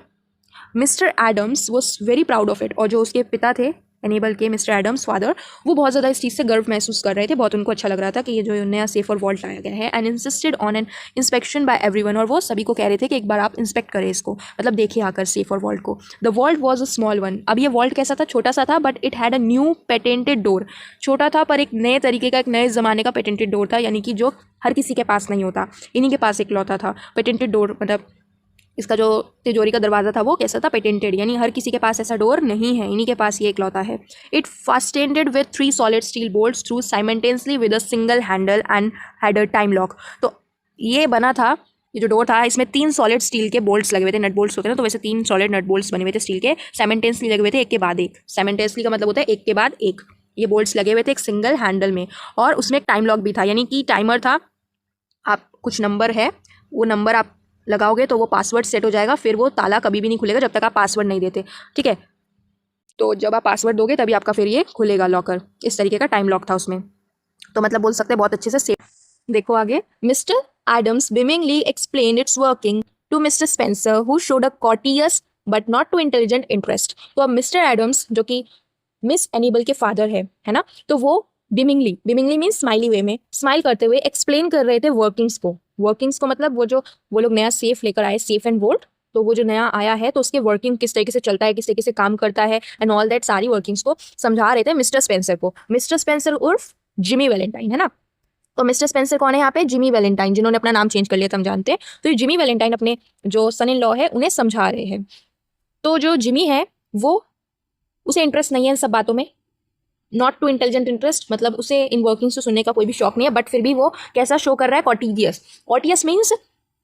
mister Adams was very proud of it, और जो उसके पिता थे एनेबल के, मिस्टर एडम्स फादर, वो बहुत ज़्यादा इस चीज़ से गर्व महसूस कर रहे थे, बहुत उनको अच्छा लग रहा था कि ये जो नया सेफ और वॉल्ट लाया गया है, and insisted on an inspection by everyone, और वो सभी को कह रहे थे कि एक बार आप इंस्पेक्ट करें इसको, मतलब देखिए आकर सेफ और वॉल्ट को। The vault was a small one, अब ये वॉल्ट कैसा था, छोटा सा था, but it had a new patented door, छोटा था पर एक नए तरीके का, एक नए ज़माने का पेटेंटेड डोर था, यानी कि जो हर किसी के पास नहीं होता, इन्हीं के पास इकलौता था। पेटेंटेड डोर मतलब इसका जो तिजोरी का दरवाज़ा था वो कैसा था, पेटेंटेड, यानी हर किसी के पास ऐसा डोर नहीं है, इन्हीं के पास ये इकलौता है। It fastened with 3 solid steel bolts through simultaneously with a single handle and had a time lock. तो ये बना था, ये जो डोर था इसमें 3 सॉलिड स्टील के बोल्ट्स लगे हुए थे, नट बोल्ट्स होते हैं ना, तो वैसे 3 सॉलिड नट बोल्ट्स बने हुए थे स्टील के, साइमल्टेनियसली लगे हुए थे एक के बाद एक। साइमल्टेनियसली का मतलब होता है एक के बाद एक, ये बोल्ट्स लगे हुए थे एक सिंगल हैंडल में, और उसमें एक टाइम लॉक भी था, यानी कि टाइमर था, आप कुछ नंबर है, वो नंबर आप लगाओगे तो वो पासवर्ड सेट हो जाएगा, फिर वो ताला कभी भी नहीं खुलेगा जब तक आप पासवर्ड नहीं देते, ठीक है। तो जब आप पासवर्ड दोगे तभी आपका फिर ये खुलेगा लॉकर, इस तरीके का टाइम लॉक था उसमें, तो मतलब बोल सकते हैं बहुत अच्छे से सेफ। देखो आगे, mister Adams beamingly explain its working to mister Spencer who showed a courteous but not too intelligent interest. तो अब मिस्टर एडम्स जो कि मिस एनिबल के फादर है ना, तो वो बिमिंगली, बिमिंगली मीन्स स्माइली वे में, स्माइल करते हुए एक्सप्लेन कर रहे थे वर्किंग्स को। वर्किंग्स को मतलब वो लोग नया सेफ लेकर आए, सेफ एंड वोल्ट, तो वो जो नया आया है तो उसके वर्किंग किस तरीके से चलता है, किस तरीके से काम करता है, एंड ऑल दैट सारी वर्किंग्स को समझा रहे थे मिस्टर स्पेंसर को। मिस्टर स्पेंसर उर्फ जिमी वैलेंटाइन, है ना। तो मिस्टर स्पेंसर कौन है यहाँ पे, जिमी वैलेंटाइन, जिन्होंने अपना नाम चेंज कर लिया था हम जानते हैं। तो ये जिमी वैलेंटाइन अपने जो सन इन लॉ है उन्हें समझा रहे हैं। तो जो जिमी है वो, उसे इंटरेस्ट नहीं है इन सब बातों में, नॉट टू इंटेलिजेंट इंटरेस्ट, मतलब उसे इन वर्किंग्स को सुनने का कोई भी शौक नहीं है, बट फिर भी वो कैसा शो कर रहा है, कॉटिजियस। कॉटियस मीन्स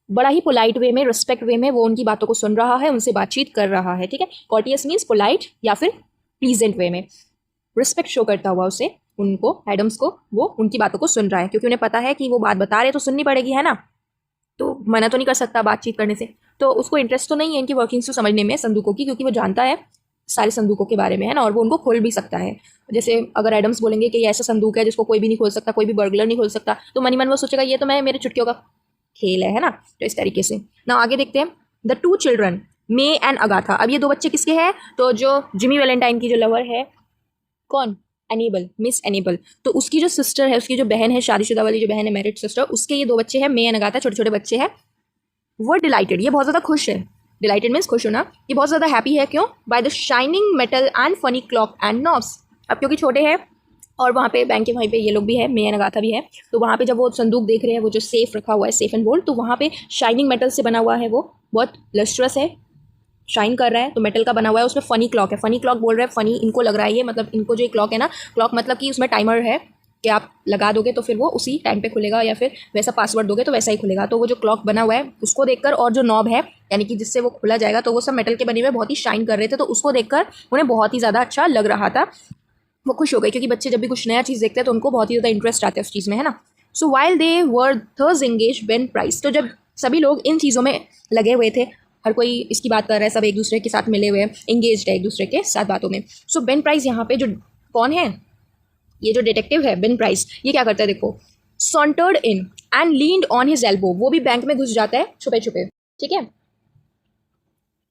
बड़ा ही पोलाइट वे में, रिस्पेक्ट वे में वो उनकी बातों को सुन रहा है, उनसे बातचीत कर रहा है, ठीक है। कॉटियस मीन्स पोलाइट या फिर प्लीजेंट वे में, रिस्पेक्ट शो करता हुआ उसे, उनको एडम्स को, वो उनकी बातों को सुन रहा है, क्योंकि उन्हें पता है कि वो बात बता रहे तो सुननी पड़ेगी, है ना, तो मना तो नहीं कर सकता बातचीत करने से। तो उसको इंटरेस्ट तो नहीं है इनकी वर्किंग्स को समझने में, संदूकों की, क्योंकि वो जानता है सारे संदूकों के बारे में, है ना, और वो उनको खोल भी सकता है। जैसे अगर एडम्स बोलेंगे कि ये ऐसा संदूक है जिसको कोई भी नहीं खोल सकता, कोई भी बर्गलर नहीं खोल सकता, तो मनी मन वो सोचेगा ये तो मैं मेरे चुटकियों का खेल है ना, तो इस तरीके से ना। आगे देखते हैं, the 2 children may and Agatha. अब ये 2 बच्चे किसके हैं, तो जो जिमी वैलेंटाइन की जो लवर है, कौन, एनेबल, मिस एनेबल, तो उसकी जो सिस्टर है, उसकी जो बहन है, शादीशुदा वाली जो बहन है, मैरिड सिस्टर, उसके ये 2 बच्चे हैं, मे एंड अगाथा, छोटे छोटे बच्चे हैं। वो डिलाइटेड, ये बहुत ज़्यादा खुश है, डिलाइटेड मीन्स खुश होना, ये बहुत ज़्यादा हैप्पी है, क्यों, by the shining metal and funny clock and knobs. अब क्योंकि छोटे हैं और वहाँ पे बैंक के वहीं पे ये लोग भी है, मे एंड अगाथा भी है, तो वहाँ पे जब वो संदूक देख रहे हैं, वो जो सेफ रखा हुआ है, सेफ एंड वोल्ट, तो वहाँ पे शाइनिंग मेटल से बना हुआ है, वो बहुत लस्ट्रस है, शाइन कर रहा है, तो मेटल का बना हुआ है, उसमें फनी क्लॉक है। फनी क्लॉक बोल रहे हैं, फनी इनको लग रहा है ये, मतलब इनको जो क्लॉक है ना, क्लॉक मतलब कि उसमें टाइमर है, कि आप लगा दोगे तो फिर वो उसी टाइम पे खुलेगा, या फिर वैसा पासवर्ड दोगे तो वैसा ही खुलेगा। तो वो जो क्लॉक बना हुआ है उसको देखकर, और जो नॉब है यानी कि जिससे वो खुला जाएगा, तो वो सब मेटल के बने हुए बहुत ही शाइन कर रहे थे। तो उसको देखकर उन्हें बहुत ही ज़्यादा अच्छा लग रहा था। वो खुश हो गए, क्योंकि बच्चे जब भी कुछ नया चीज़ देखते हैं तो उनको बहुत ही ज़्यादा इंटरेस्ट आता है उस चीज़ में, है ना। So while they were thus engage Ben Price, तो जब सभी लोग इन चीज़ों में लगे हुए थे, हर कोई इसकी बात कर रहा है, सब एक दूसरे के साथ मिले हुए हैं, एंगेज्ड है एक दूसरे के साथ बातों में। सो बेन प्राइस यहाँ पे जो कौन है, ये जो डिटेक्टिव है बेन प्राइस, ये क्या करता है देखो, sauntered in and leaned on his elbow, वो भी बैंक में घुस जाता है छुपे छुपे, ठीक है।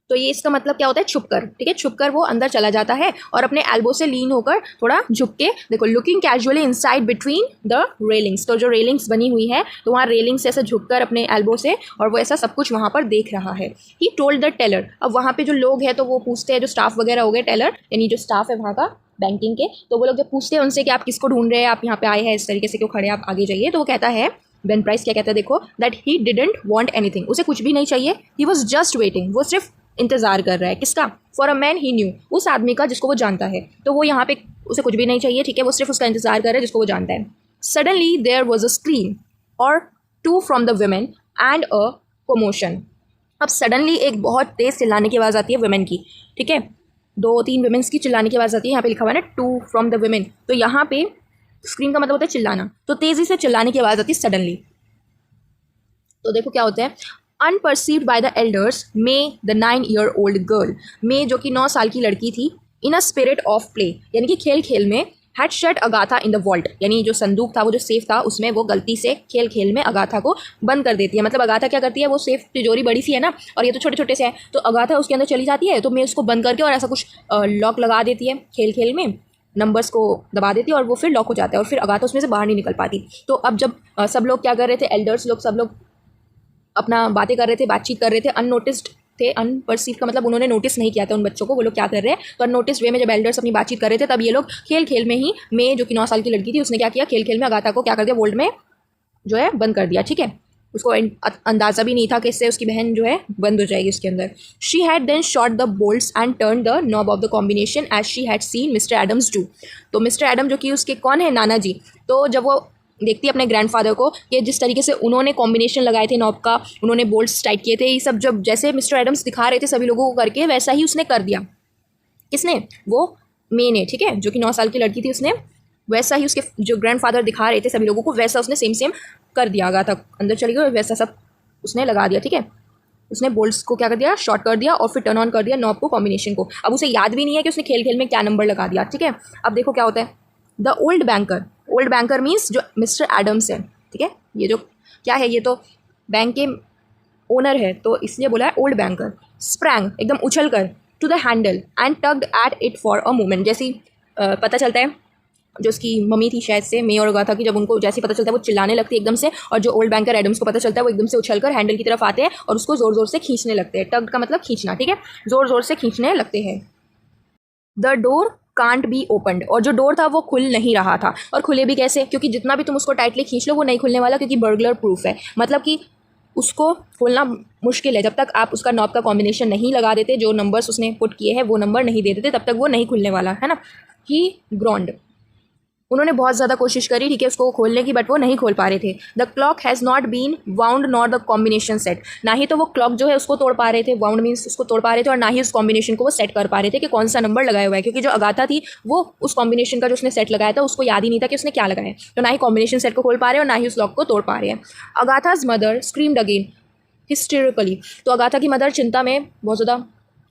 तो ये इसका मतलब क्या होता है, छुपकर, ठीक है, छुपकर वो अंदर चला जाता है और अपने एल्बो से लीन होकर थोड़ा झुक के, देखो, looking casually inside between the railings, तो जो रेलिंग्स बनी हुई है तो वहाँ रेलिंग्स ऐसा झुककर अपने एल्बो से, और वो ऐसा सब कुछ वहाँ पर देख रहा है। ही टोल्ड द टेलर, अब वहाँ पे जो लोग हैं तो वो पूछते हैं, जो स्टाफ वगैरह हो गए, टेलर यानी जो स्टाफ है वहाँ का बैंकिंग के, तो वो लोग जब पूछते हैं उनसे कि आप किसको ढूंढ रहे हैं, आप यहाँ पे आए हैं इस तरीके से क्यों खड़े, आप आगे जाइए, तो वो कहता है, बेन प्राइस क्या कहता है देखो, that he didn't want anything, उसे कुछ भी नहीं चाहिए, ही वाज जस्ट वेटिंग, वो सिर्फ इंतजार कर रहा है, किसका, for a man he new, उस आदमी का जिसको वो जानता है। तो वो यहाँ पे उसे कुछ भी नहीं चाहिए, ठीक है, वो सिर्फ उसका इंतजार कर रहा है जिसको वो जानता है। Suddenly there was a scream or two from the women and a commotion, अब सडनली एक बहुत तेज चिल्लाने की आवाज़ आती है वुमेन की, ठीक है, 2-3 वुमेन्स की चिल्लाने की आवाज़ आती है, यहाँ पे लिखा हुआ है ना टू फ्रॉम द वुमेन, तो यहाँ पे स्क्रीम का मतलब होता है चिल्लाना, तो तेज़ी से चिल्लाने की आवाज़ आती है सडनली। तो देखो क्या होता है, unperceived by the elders May the 9-year-old girl, May जो कि 9 साल की लड़की थी, in a spirit of play, यानी कि खेल खेल में, had shut Agatha in the vault, यानी जो संदूक था, वो जो सेफ था, उसमें वो गलती से खेल खेल में अगाथा को बंद कर देती है। मतलब अगाथा क्या करती है, वो सेफ तिजोरी बड़ी सी है ना, और ये तो छोटे छोटे से है, तो अगाथा उसके अंदर चली जाती है, तो मैं उसको बंद करके और ऐसा कुछ लॉक लगा देती है, खेल खेल में नंबर्स को दबा देती है और वो फिर लॉक हो जाता है, और फिर अगाथा उसमें से बाहर नहीं निकल पाती। तो अब जब सब लोग क्या कर रहे थे, एल्डर्स लोग, सब लोग अपना बातें कर रहे थे, बातचीत कर रहे थे, अननोटिस्ड थे, अनपर्सीव का मतलब उन्होंने नोटिस नहीं किया था उन बच्चों को, वो लोग क्या कर रहे हैं, तो अननोटिस्ड वे में जब एल्डर्स अपनी बातचीत कर रहे थे, तब ये लोग खेल खेल में ही, मैं जो कि 9 साल की लड़की थी, उसने क्या किया, खेल खेल में अगाथा को क्या कर दिया, वोल्ट में जो है बंद कर दिया, ठीक है। उसको अंदाज़ा भी नहीं था कि इससे उसकी बहन जो है बंद हो जाएगी उसके अंदर। She had then shot the bolts and turn the knob of the combination as she had seen mister Adams do, तो मिस्टर एडम जो कि उसके कौन है, नाना जी, तो जब वो देखती है अपने ग्रैंडफादर को कि जिस तरीके से उन्होंने कॉम्बिनेशन लगाए थे नॉब का, उन्होंने बोल्ट्स टाइट किए थे, ये सब जब जैसे मिस्टर एडम्स दिखा रहे थे सभी लोगों को करके, वैसा ही उसने कर दिया। किसने, वो मे ने, ठीक है, जो कि 9 साल की लड़की थी, उसने वैसा ही उसके जो ग्रैंडफादर दिखा रहे थे सभी लोगों को, वैसा उसने सेम सेम कर दिया, आगा तक अंदर चली गई और वैसा सब उसने लगा दिया, ठीक है। उसने बोल्ट्स को क्या कर दिया, शॉर्ट कर दिया और फिर टर्न ऑन कर दिया नॉब को, कॉम्बिनेशन को। अब उसे याद भी नहीं है कि उसने खेल खेल में क्या नंबर लगा दिया, ठीक है। अब देखो क्या होता है, द ओल्ड बैंकर मीन्स जो मिस्टर एडम्स है, ठीक है, ये जो क्या है, ये तो बैंक के ओनर है, तो इसलिए बोला है ओल्ड बैंकर, स्प्रैंग एकदम उछल कर, to the handle and tugged at it for a moment, जैसी पता चलता है जो उसकी मम्मी थी शायद से, मे और अगाथा की, जब उनको जैसे पता चलता है वो चिल्लाने लगती है एकदम से, और जो ओल्ड बैंकर एडम्स को पता चलता है वो एकदम से उछलकर हैंडल की तरफ आते हैं और उसको ज़ोर ज़ोर से खींचने लगते हैं। टग्ड का मतलब खींचना, ठीक है, ज़ोर ज़ोर से खींचने लगते हैं। The door can't be opened, और जो डोर था वो खुल नहीं रहा था, और खुले भी कैसे, क्योंकि जितना भी तुम उसको टाइटली खींच लो वो नहीं खुलने वाला, क्योंकि बर्गलर प्रूफ है, मतलब कि उसको खोलना मुश्किल है, जब तक आप उसका नॉब का कॉम्बिनेशन नहीं लगा देते, जो नंबर्स उसने पुट किए हैं वो नंबर नहीं दे देते, तब तक वो नहीं खुलने वाला, है ना। ही ग्रॉन्ड, उन्होंने बहुत ज़्यादा कोशिश करी, ठीक है, उसको खोलने की, बट वो नहीं खोल पा रहे थे। The clock has not been wound nor the combination set, ना ही तो वो क्लॉक जो है उसको तोड़ पा रहे थे, वाउंड मीन्स उसको तोड़ पा रहे थे, और ना ही उस कॉम्बिनेशन को वो सेट कर पा रहे थे कि कौन सा नंबर लगाया हुआ है, क्योंकि जो अगाथा थी वो उस कॉम्बिनेशन का जो उसने सेट लगाया था उसको याद ही नहीं था कि उसने क्या लगाया है, तो ना ही कॉम्बिनेशन सेट को खोल पा रहे हैं और ना ही उस लॉक को तोड़ पा रहे हैं। अगाथाज मदर स्क्रीम्ड अगेन हिस्टेरिकली, तो अगाथा की मदर चिंता में बहुत ज़्यादा,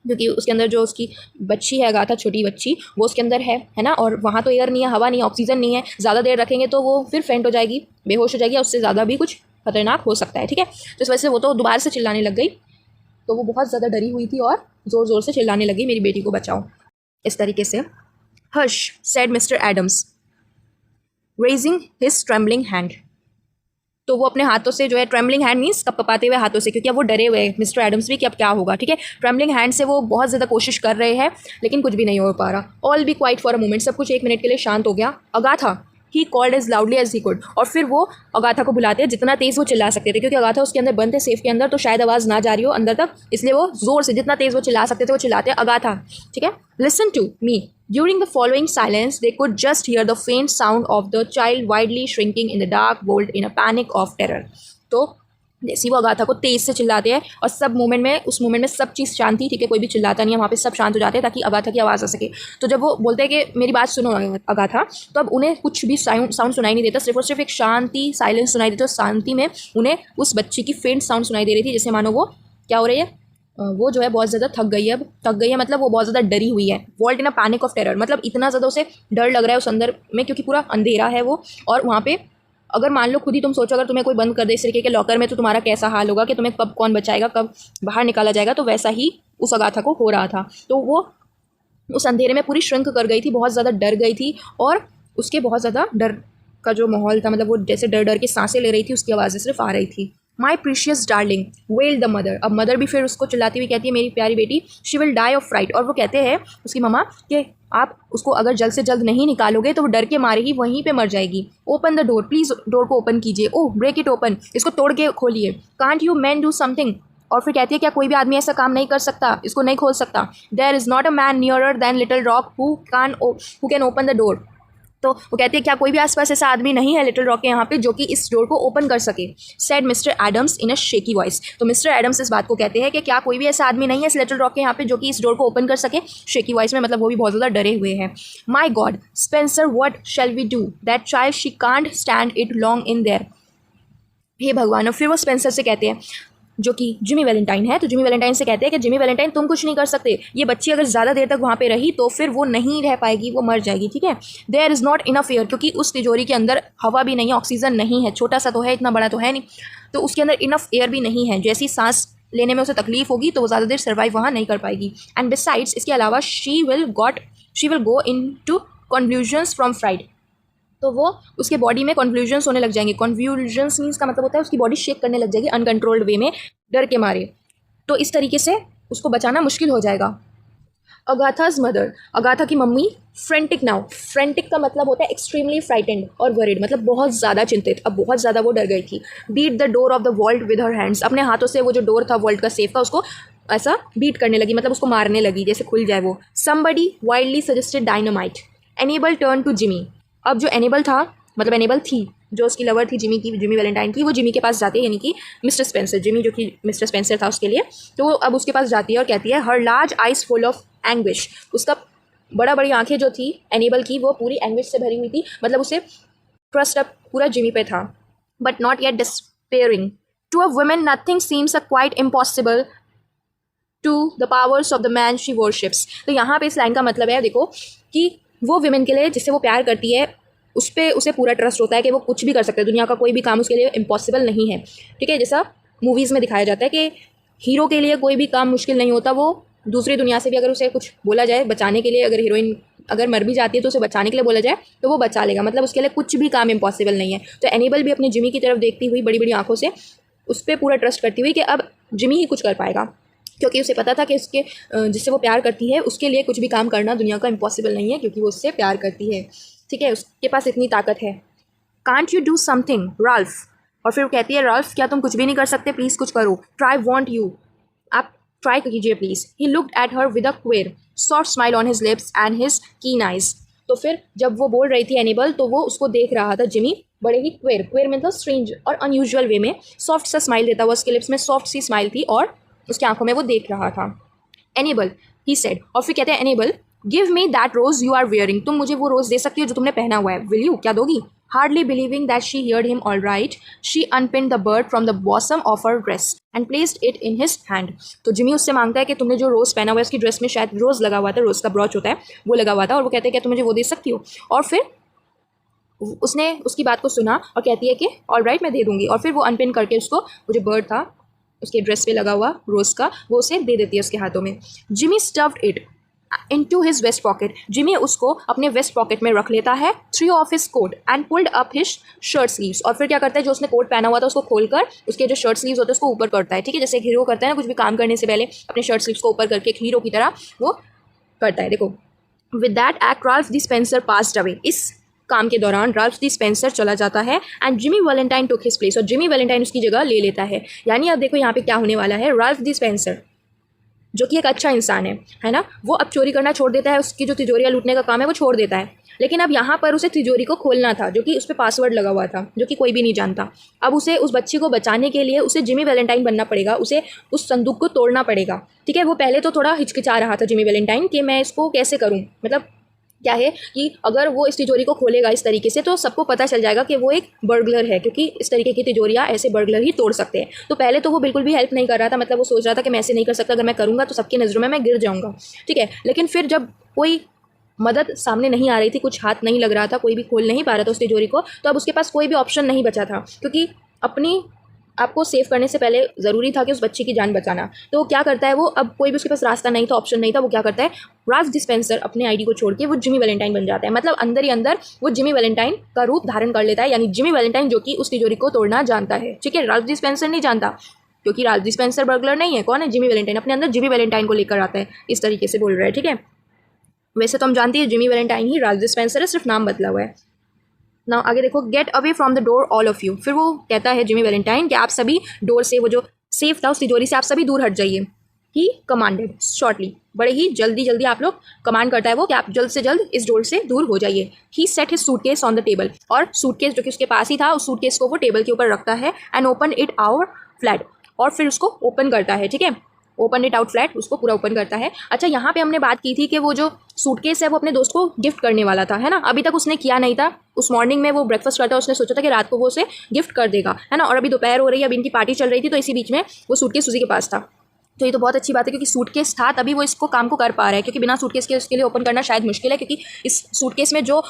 क्योंकि उसके अंदर जो उसकी बच्ची है अगाथा, छोटी बच्ची, वो उसके अंदर है ना, और वहाँ तो एयर नहीं है, हवा नहीं है, ऑक्सीजन नहीं है, ज़्यादा देर रखेंगे तो वो फिर फेंट हो जाएगी, बेहोश हो जाएगी, उससे ज़्यादा भी कुछ खतरनाक हो सकता है, ठीक है। तो इस वजह से वो तो दोबारा से चिल्लाने लग गई, तो वो बहुत ज़्यादा डरी हुई थी और ज़ोर ज़ोर से चिल्लाने लगी, मेरी बेटी को बचाओ, इस तरीके से। Hush said mister Adams raising his trembling hand, तो वो अपने हाथों से जो है, ट्रेम्बलिंग हैंड मीन्स कपकपाते हुए हाथों से, क्योंकि अब वो डरे हुए हैं मिस्टर एडम्स भी कि अब क्या होगा, ठीक है। ट्रेम्बलिंग हैंड से वो बहुत ज़्यादा कोशिश कर रहे हैं लेकिन कुछ भी नहीं हो पा रहा। All be quiet for a moment, सब कुछ 1 मिनट के लिए शांत हो गया। Agatha he called as loudly as he could. और फिर वो अगाथा को बुलाते हैं जितना तेज़ वो चिल्ला सकते थे, क्योंकि अगाथा उसके अंदर बंद थे सेफ के अंदर, तो शायद आवाज़ ना जा रही हो अंदर तक, इसलिए वो ज़ोर से जितना तेज़ वो चिल्ला सकते थे वो चिल्लाते अगाथा, ठीक है। Listen to me. During the following silence they could just hear the faint sound of the child wildly shrieking in the dark world in a panic of terror. तो जैसे वो अगाथा को तेज़ से चिल्लाते हैं और सब मोमेंट में, उस मोमेंट में सब चीज़ शांति, ठीक है, कोई भी चिल्लाता नहीं है वहाँ पे, सब शांत हो जाते हैं ताकि अगाथा की आवाज़ आ सके। तो जब वो बोलते हैं कि मेरी बात सुनो अगाथा, तो अब उन्हें कुछ भी साउंड सुनाई नहीं देता, सिर्फ और सिर्फ एक शांति साइलेंस सुनाई देता है। शांति में उन्हें उस बच्ची की फेंट साउंड सुनाई दे रही थी, जैसे मानो वो क्या हो रही है, वो जो है बहुत ज़्यादा थक गई है, अब थक गई है मतलब वो बहुत ज़्यादा डरी हुई है। Vault in a panic of terror मतलब इतना ज़्यादा उसे डर लग रहा है उस अंदर में, क्योंकि पूरा अंधेरा है वो, और वहाँ पे अगर मान लो खुद ही तुम सोचो अगर तुम्हें कोई बंद कर दे इस तरीके के लॉकर में, तो तुम्हारा कैसा हाल होगा कि तुम्हें कब कौन बचाएगा, कब बाहर निकाला जाएगा। तो वैसा ही उस अगाथा को हो रहा था। तो वो उस अंधेरे में पूरी श्रिंक कर गई थी, बहुत ज़्यादा डर गई थी, और उसके बहुत ज़्यादा डर का जो माहौल था, मतलब वो जैसे डर डर के सांसें ले रही थी, उसकी आवाज़ें सिर्फ आ रही थी। My precious darling wailed the mother. अब मदर भी फिर उसको चिल्लाती हुई कहती है मेरी प्यारी बेटी, she will die of fright. और वो कहते हैं उसकी मम्मा कि आप उसको अगर जल्द से जल्द नहीं निकालोगे तो वो डर के मारे ही वहीं पे मर जाएगी। Open the door please, door को ओपन कीजिए। ओह ब्रेक इट ओपन, इसको तोड़ के खोलिए। Can't you man do something. और फिर कहती है क्या कोई भी आदमी ऐसा काम नहीं कर सकता, इसको नहीं खोल सकता। There is not a man nearer than Little Rock who can open the door. तो वो कहते हैं क्या कोई भी आसपास ऐसा आदमी नहीं है लिटिल रॉक के यहाँ पे जो कि इस डोर को ओपन कर सके। सेड मिस्टर एडम्स इन अ शेकी वॉइस। तो मिस्टर एडम्स इस बात को कहते हैं कि क्या कोई भी ऐसा आदमी नहीं है इस लिटिल रॉक के यहाँ पे जो कि इस डोर को ओपन कर सके। शेकी वॉइस में मतलब वो भी बहुत ज़्यादा डरे हुए हैं। My God Spencer what shall we do, that child she can't stand it long in there. हे भगवान। और फिर वो स्पेंसर से कहते हैं जो कि जिमी वैलेंटाइन है, तो जिमी वैलेंटाइन से कहते हैं कि जिमी वैलेंटाइन तुम कुछ नहीं कर सकते, ये बच्ची अगर ज़्यादा देर तक वहाँ पे रही तो फिर वो नहीं रह पाएगी, वो मर जाएगी, ठीक है। There is not enough air, क्योंकि उस तिजोरी के अंदर हवा भी नहीं है, ऑक्सीजन नहीं है, छोटा सा तो है, इतना बड़ा तो है नहीं, तो उसके अंदर इनफ एयर भी नहीं है। जैसी सांस लेने में उसे तकलीफ होगी तो वो ज़्यादा देर सर्वाइव वहाँ नहीं कर पाएगी। एंड बिसाइड्स इसके अलावा she will go into confusions from fright. तो वो उसके बॉडी में कन्फ्यूजन्स होने लग जाएंगे। कन्फ्यूजन्स मीन्स का मतलब होता है उसकी बॉडी शेक करने लग जाएगी अनकंट्रोल्ड वे में, डर के मारे। तो इस तरीके से उसको बचाना मुश्किल हो जाएगा। अगाथाज मदर, अगाथा की मम्मी फ्रेंटिक नाउ। फ्रेंटिक का मतलब होता है एक्सट्रीमली फ्राइटेंड और वरीड, मतलब बहुत ज़्यादा चिंतित, अब बहुत ज़्यादा वो डर गई थी। Beat the door of the vault with her hands. अपने हाथों से वो जो डोर था वॉल्ट का सेफ का उसको ऐसा बीट करने लगी, मतलब उसको मारने लगी जैसे खुल जाए वो। Somebody wildly suggested dynamite. Annabel turn to Jimmy. अब जो एनेबल था मतलब एनेबल थी जो उसकी लवर थी जिमी की, जिमी वैलेंटाइन की, वो जिमी के पास जाती है, यानी कि मिस्टर स्पेंसर, जिमी जो कि मिस्टर स्पेंसर था उसके लिए, तो वो अब उसके पास जाती है और कहती है her large eyes full of anguish. उसका बड़ा बड़ी आंखें जो थी एनेबल की वो पूरी एंग्विश से भरी हुई थी, मतलब उसे ट्रस्ट अब पूरा जिमी पे था। But not yet despairing. To a woman nothing seems a quite impossible to the powers of the man she worships. तो यहाँ पे इस लाइन का मतलब है देखो कि वो विमेन के लिए जिससे वो प्यार करती है उस पर उसे पूरा ट्रस्ट होता है कि वो कुछ भी कर सकते हैं, दुनिया का कोई भी काम उसके लिए इम्पॉसिबल नहीं है, ठीक है। जैसा मूवीज़ में दिखाया जाता है कि हीरो के लिए कोई भी काम मुश्किल नहीं होता, वो दूसरी दुनिया से भी अगर उसे कुछ बोला जाए बचाने के लिए, अगर हीरोइन अगर मर भी जाती है तो उसे बचाने के लिए बोला जाए तो वो बचा लेगा, मतलब उसके लिए कुछ भी काम इम्पॉसिबल नहीं है। तो एनेबल भी अपनी जिमी की तरफ देखती हुई बड़ी बड़ी आंखों से उस पर पूरा ट्रस्ट करती हुई कि अब जिमी ही कुछ कर पाएगा, क्योंकि उसे पता था कि उसके जिससे वो प्यार करती है उसके लिए कुछ भी काम करना दुनिया का इम्पॉसिबल नहीं है, क्योंकि वो उससे प्यार करती है, ठीक है, उसके पास इतनी ताकत है। Can't you do something Ralph. और फिर वो कहती है राल्फ क्या तुम कुछ भी नहीं कर सकते, प्लीज़ कुछ करो। ट्राई वॉन्ट यू, आप ट्राई कीजिए please. He looked at her with a क्वेर soft smile on his lips and his कीन आइज। तो फिर जब वो बोल रही थी एनिबल तो वो उसको देख रहा था जिमी बड़े ही क्वेर मतलब स्ट्रेंज और अनयूजुअल वे में, सॉफ्ट सा स्माइल देता हुआ, उसके लिप्स में सॉफ्ट सी स्माइल थी और उसकी आंखों में वो देख रहा था। Annabel he said. और फिर कहते हैं Annabel give me that rose you are wearing. तुम मुझे वो रोज़ दे सकती हो जो तुमने पहना हुआ है। विल यू, क्या दोगी। Hardly believing that she heard him all right she unpinned the bud from the bosom of her dress and placed it in his hand. तो जिमी उससे मांगता है कि तुमने जो रोज़ पहना हुआ है उसकी ड्रेस में शायद रोज़ लगा हुआ था, रोज़ का ब्रॉच होता है वो लगा हुआ था, और वो कहते हैं क्या तुम मुझे वो दे सकती हो। और फिर उसने उसकी बात को सुना और कहती है कि ऑल राइट मैं दे दूँगी। और फिर वो अनपिन करके उसको वो जो बर्ड था उसके ड्रेस पे लगा हुआ रोज़ का वो उसे दे देती है उसके हाथों में। Jimmy stuffed it into his vest pocket। Jimmy उसको अपने वेस्ट पॉकेट में रख लेता है। Threw off his coat and pulled up his shirt sleeves. और फिर क्या करता है जो उसने कोट पहना हुआ था उसको खोलकर उसके जो शर्ट स्लीव्स होते हैं उसको ऊपर करता है, ठीक है, जैसे एक हीरो करता है ना कुछ भी काम करने से पहले अपने शर्ट स्लीव्स को ऊपर करके एक हीरो की तरह वो करता है। देखो with that act Ralph the Spencer passed away. इस काम के दौरान राल्फ डी स्पेंसर चला जाता है and Jimmy Valentine took his place, और जिमी वैलेंटाइन उसकी जगह ले लेता है। यानी अब देखो यहाँ पे क्या होने वाला है, राल्फ डी स्पेंसर जो कि एक अच्छा इंसान है ना, वो अब चोरी करना छोड़ देता है, उसकी जो तिजोरियाँ लूटने का काम है वो छोड़ देता है। लेकिन अब यहाँ पर उसे तिजोरी को खोलना था, जो कि उस पर पासवर्ड लगा हुआ था, जो कि कोई भी नहीं जानता। अब उसे उस बच्ची को बचाने के लिए उसे जिमी वैलेंटाइन बनना पड़ेगा, उसे उस संदूक को तोड़ना पड़ेगा। ठीक है, वो पहले तो थोड़ा हिचकिचा रहा था जिमी वैलेंटाइन कि मैं इसको कैसे करूँ, मतलब क्या है कि अगर वो इस तिजोरी को खोलेगा इस तरीके से तो सबको पता चल जाएगा कि वो एक बर्गलर है, क्योंकि इस तरीके की तिजोरियाँ ऐसे बर्गलर ही तोड़ सकते हैं। तो पहले तो वो बिल्कुल भी हेल्प नहीं कर रहा था, मतलब वो सोच रहा था कि मैं ऐसे नहीं कर सकता, अगर मैं करूँगा तो सबकी नज़रों में मैं गिर जाऊँगा। ठीक है, लेकिन फिर जब कोई मदद सामने नहीं आ रही थी, कुछ हाथ नहीं लग रहा था, कोई भी खोल नहीं पा रहा था उस तिजोरी को, तो अब उसके पास कोई भी ऑप्शन नहीं बचा था, क्योंकि अपनी आपको सेव करने से पहले ज़रूरी था कि उस बच्ची की जान बचाना। तो क्या करता है वो, अब कोई भी उसके पास रास्ता नहीं था, ऑप्शन नहीं था, वो क्या करता है, राल्फ डी स्पेंसर अपने आईडी को छोड़ के वो जिमी वैलेंटाइन बन जाता है। मतलब अंदर ही अंदर वो जिमी वैलेंटाइन का रूप धारण कर लेता है, यानी जिमी वैलेंटाइन जो कि उस तिजोरी को तोड़ना जानता है। ठीक है, राल्फ डी स्पेंसर नहीं जानता, क्योंकि राल्फ डी स्पेंसर बर्गलर नहीं है। कौन है, जिमी वैलेंटाइन अपने अंदर जिमी वैलेंटाइन को लेकर आता है, इस तरीके से बोल रहा है। ठीक है, वैसे तो हम जानते हैं जिमी वैलेंटाइन ही राल्फ डी स्पेंसर है, सिर्फ नाम बदला हुआ है। ना आगे देखो, get away from the door all of you. फिर वो कहता है जिमी वैलेंटाइन कि आप सभी डोर से, वो जो सेफ था उस तिजोरी से, आप सभी दूर हट जाइए। ही कमांडेड शॉर्टली, बड़े ही जल्दी आप लोग कमांड करता है वो कि आप जल्द से जल्द इस डोर से दूर हो जाइए। He set his suitcase on the table, और सूटकेस जो कि उसके पास ही था, उस सूटकेस को वो टेबल के ऊपर रखता है and open it out flat, और फिर उसको ओपन करता है। ठीक है, ओपन इट आउट फ्लैट, उसको पूरा ओपन करता है। अच्छा, यहाँ पे हमने बात की थी कि वो जो सूटकेस है वो अपने दोस्त को गिफ्ट करने वाला था, है ना, अभी तक उसने किया नहीं था। उस मॉर्निंग में वो ब्रेकफास्ट करता है, उसने सोचा था कि रात को वो उसे गिफ्ट कर देगा, है ना, और अभी दोपहर हो रही है, अभी इनकी पार्टी चल रही थी, तो इसी बीच में वो सूटकेस उसी के पास था। तो ये तो बहुत अच्छी बात है, क्योंकि सूटकेस था तभी वो इसको काम को कर पा रहा है, क्योंकि बिना सूटकेस के उसके लिए ओपन करना शायद मुश्किल है, क्योंकि इस सूटकेस में जो